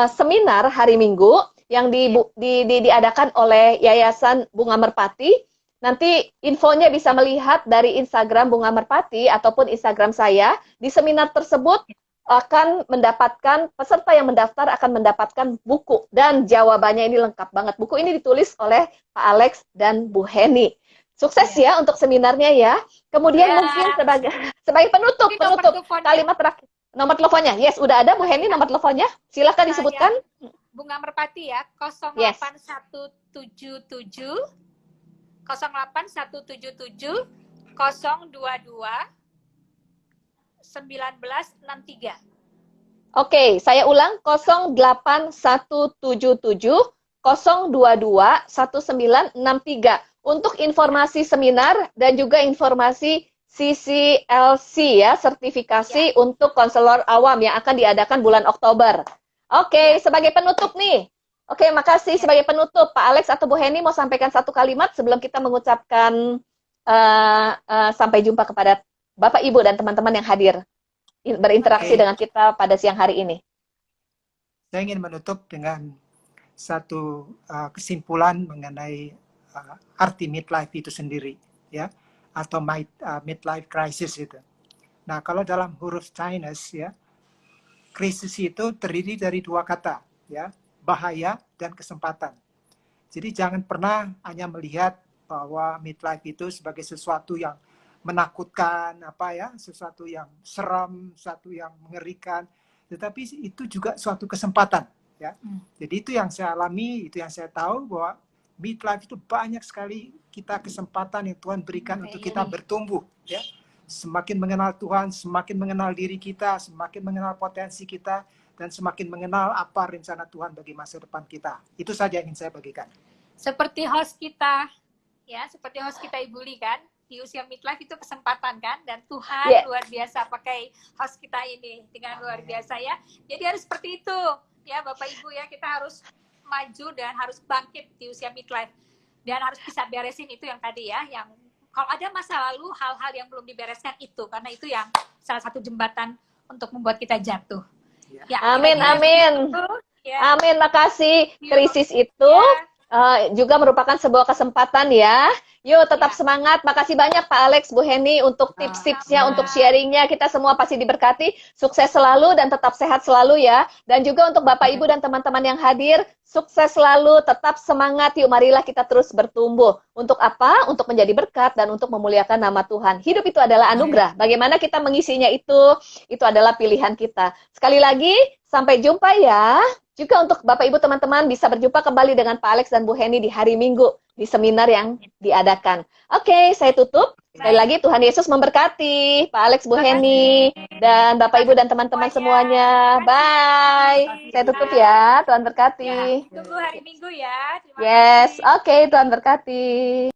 [SPEAKER 1] seminar hari Minggu yang diadakan oleh Yayasan Bunga Merpati. Nanti infonya bisa melihat dari Instagram Bunga Merpati ataupun Instagram saya. Di seminar tersebut akan mendapatkan, peserta yang mendaftar akan mendapatkan buku. Dan jawabannya ini lengkap banget. Buku ini ditulis oleh Pak Alex dan Bu Heni. Sukses ya untuk seminarnya ya. Kemudian mungkin sebagai penutup kalimat terakhir. Nomor teleponnya, yes, udah ada Bu Heni nomor teleponnya. Silahkan disebutkan.
[SPEAKER 2] Bunga Merpati ya, 08177 08177 022 1963.
[SPEAKER 1] Oke, saya ulang 08177 022 1963 untuk informasi seminar dan juga informasi CCLC ya, sertifikasi untuk konselor awam yang akan diadakan bulan Oktober. Oke, sebagai penutup nih. Oke, makasih sebagai penutup. Pak Alex atau Bu Heni mau sampaikan satu kalimat sebelum kita mengucapkan sampai jumpa kepada Bapak, Ibu, dan teman-teman yang hadir berinteraksi dengan kita pada siang hari ini.
[SPEAKER 3] Saya ingin menutup dengan satu kesimpulan mengenai arti midlife itu sendiri, ya, atau midlife crisis itu. Nah, kalau dalam huruf Chinese, ya, krisis itu terdiri dari 2 kata, ya, bahaya dan kesempatan. Jadi jangan pernah hanya melihat bahwa midlife itu sebagai sesuatu yang menakutkan, sesuatu yang seram, sesuatu yang mengerikan, tetapi itu juga suatu kesempatan, ya. Jadi itu yang saya alami, itu yang saya tahu bahwa midlife itu banyak sekali kesempatan yang Tuhan berikan untuk kita bertumbuh, ya. Semakin mengenal Tuhan, semakin mengenal diri kita, semakin mengenal potensi kita, dan semakin mengenal apa rencana Tuhan bagi masa depan kita. Itu saja yang ingin saya bagikan.
[SPEAKER 2] Seperti host kita, ya, seperti host kita Ibu Li kan, di usia midlife itu kesempatan kan, dan Tuhan luar biasa pakai host kita ini dengan luar biasa ya. Jadi harus seperti itu, ya Bapak Ibu ya, kita harus maju dan harus bangkit di usia midlife. Dan harus bisa beresin itu yang tadi ya, yang kalau ada masa lalu, hal-hal yang belum dibereskan itu, karena itu yang salah satu jembatan untuk membuat kita jatuh.
[SPEAKER 1] Ya, amin, amin. Ya. Amin, makasih. Krisis itu juga merupakan sebuah kesempatan ya. Yuk, tetap semangat. Makasih banyak Pak Alex, Bu Heni untuk tips-tipsnya, untuk sharingnya. Kita semua pasti diberkati. Sukses selalu dan tetap sehat selalu ya. Dan juga untuk Bapak, Ibu, dan teman-teman yang hadir, sukses selalu, tetap semangat. Yuk, marilah kita terus bertumbuh. Untuk apa? Untuk menjadi berkat dan untuk memuliakan nama Tuhan. Hidup itu adalah anugerah. Bagaimana kita mengisinya itu adalah pilihan kita. Sekali lagi, sampai jumpa ya. Juga untuk Bapak, Ibu, teman-teman bisa berjumpa kembali dengan Pak Alex dan Bu Heni di hari Minggu di seminar yang diadakan. Oke, saya tutup. Sekali lagi Tuhan Yesus memberkati Pak Alex, Bu Heni, dan Bapak, Ibu, dan teman-teman semuanya. Bye. Saya tutup ya. Tuhan berkati.
[SPEAKER 2] Tunggu hari Minggu ya.
[SPEAKER 1] Terima kasih. Oke, Tuhan berkati.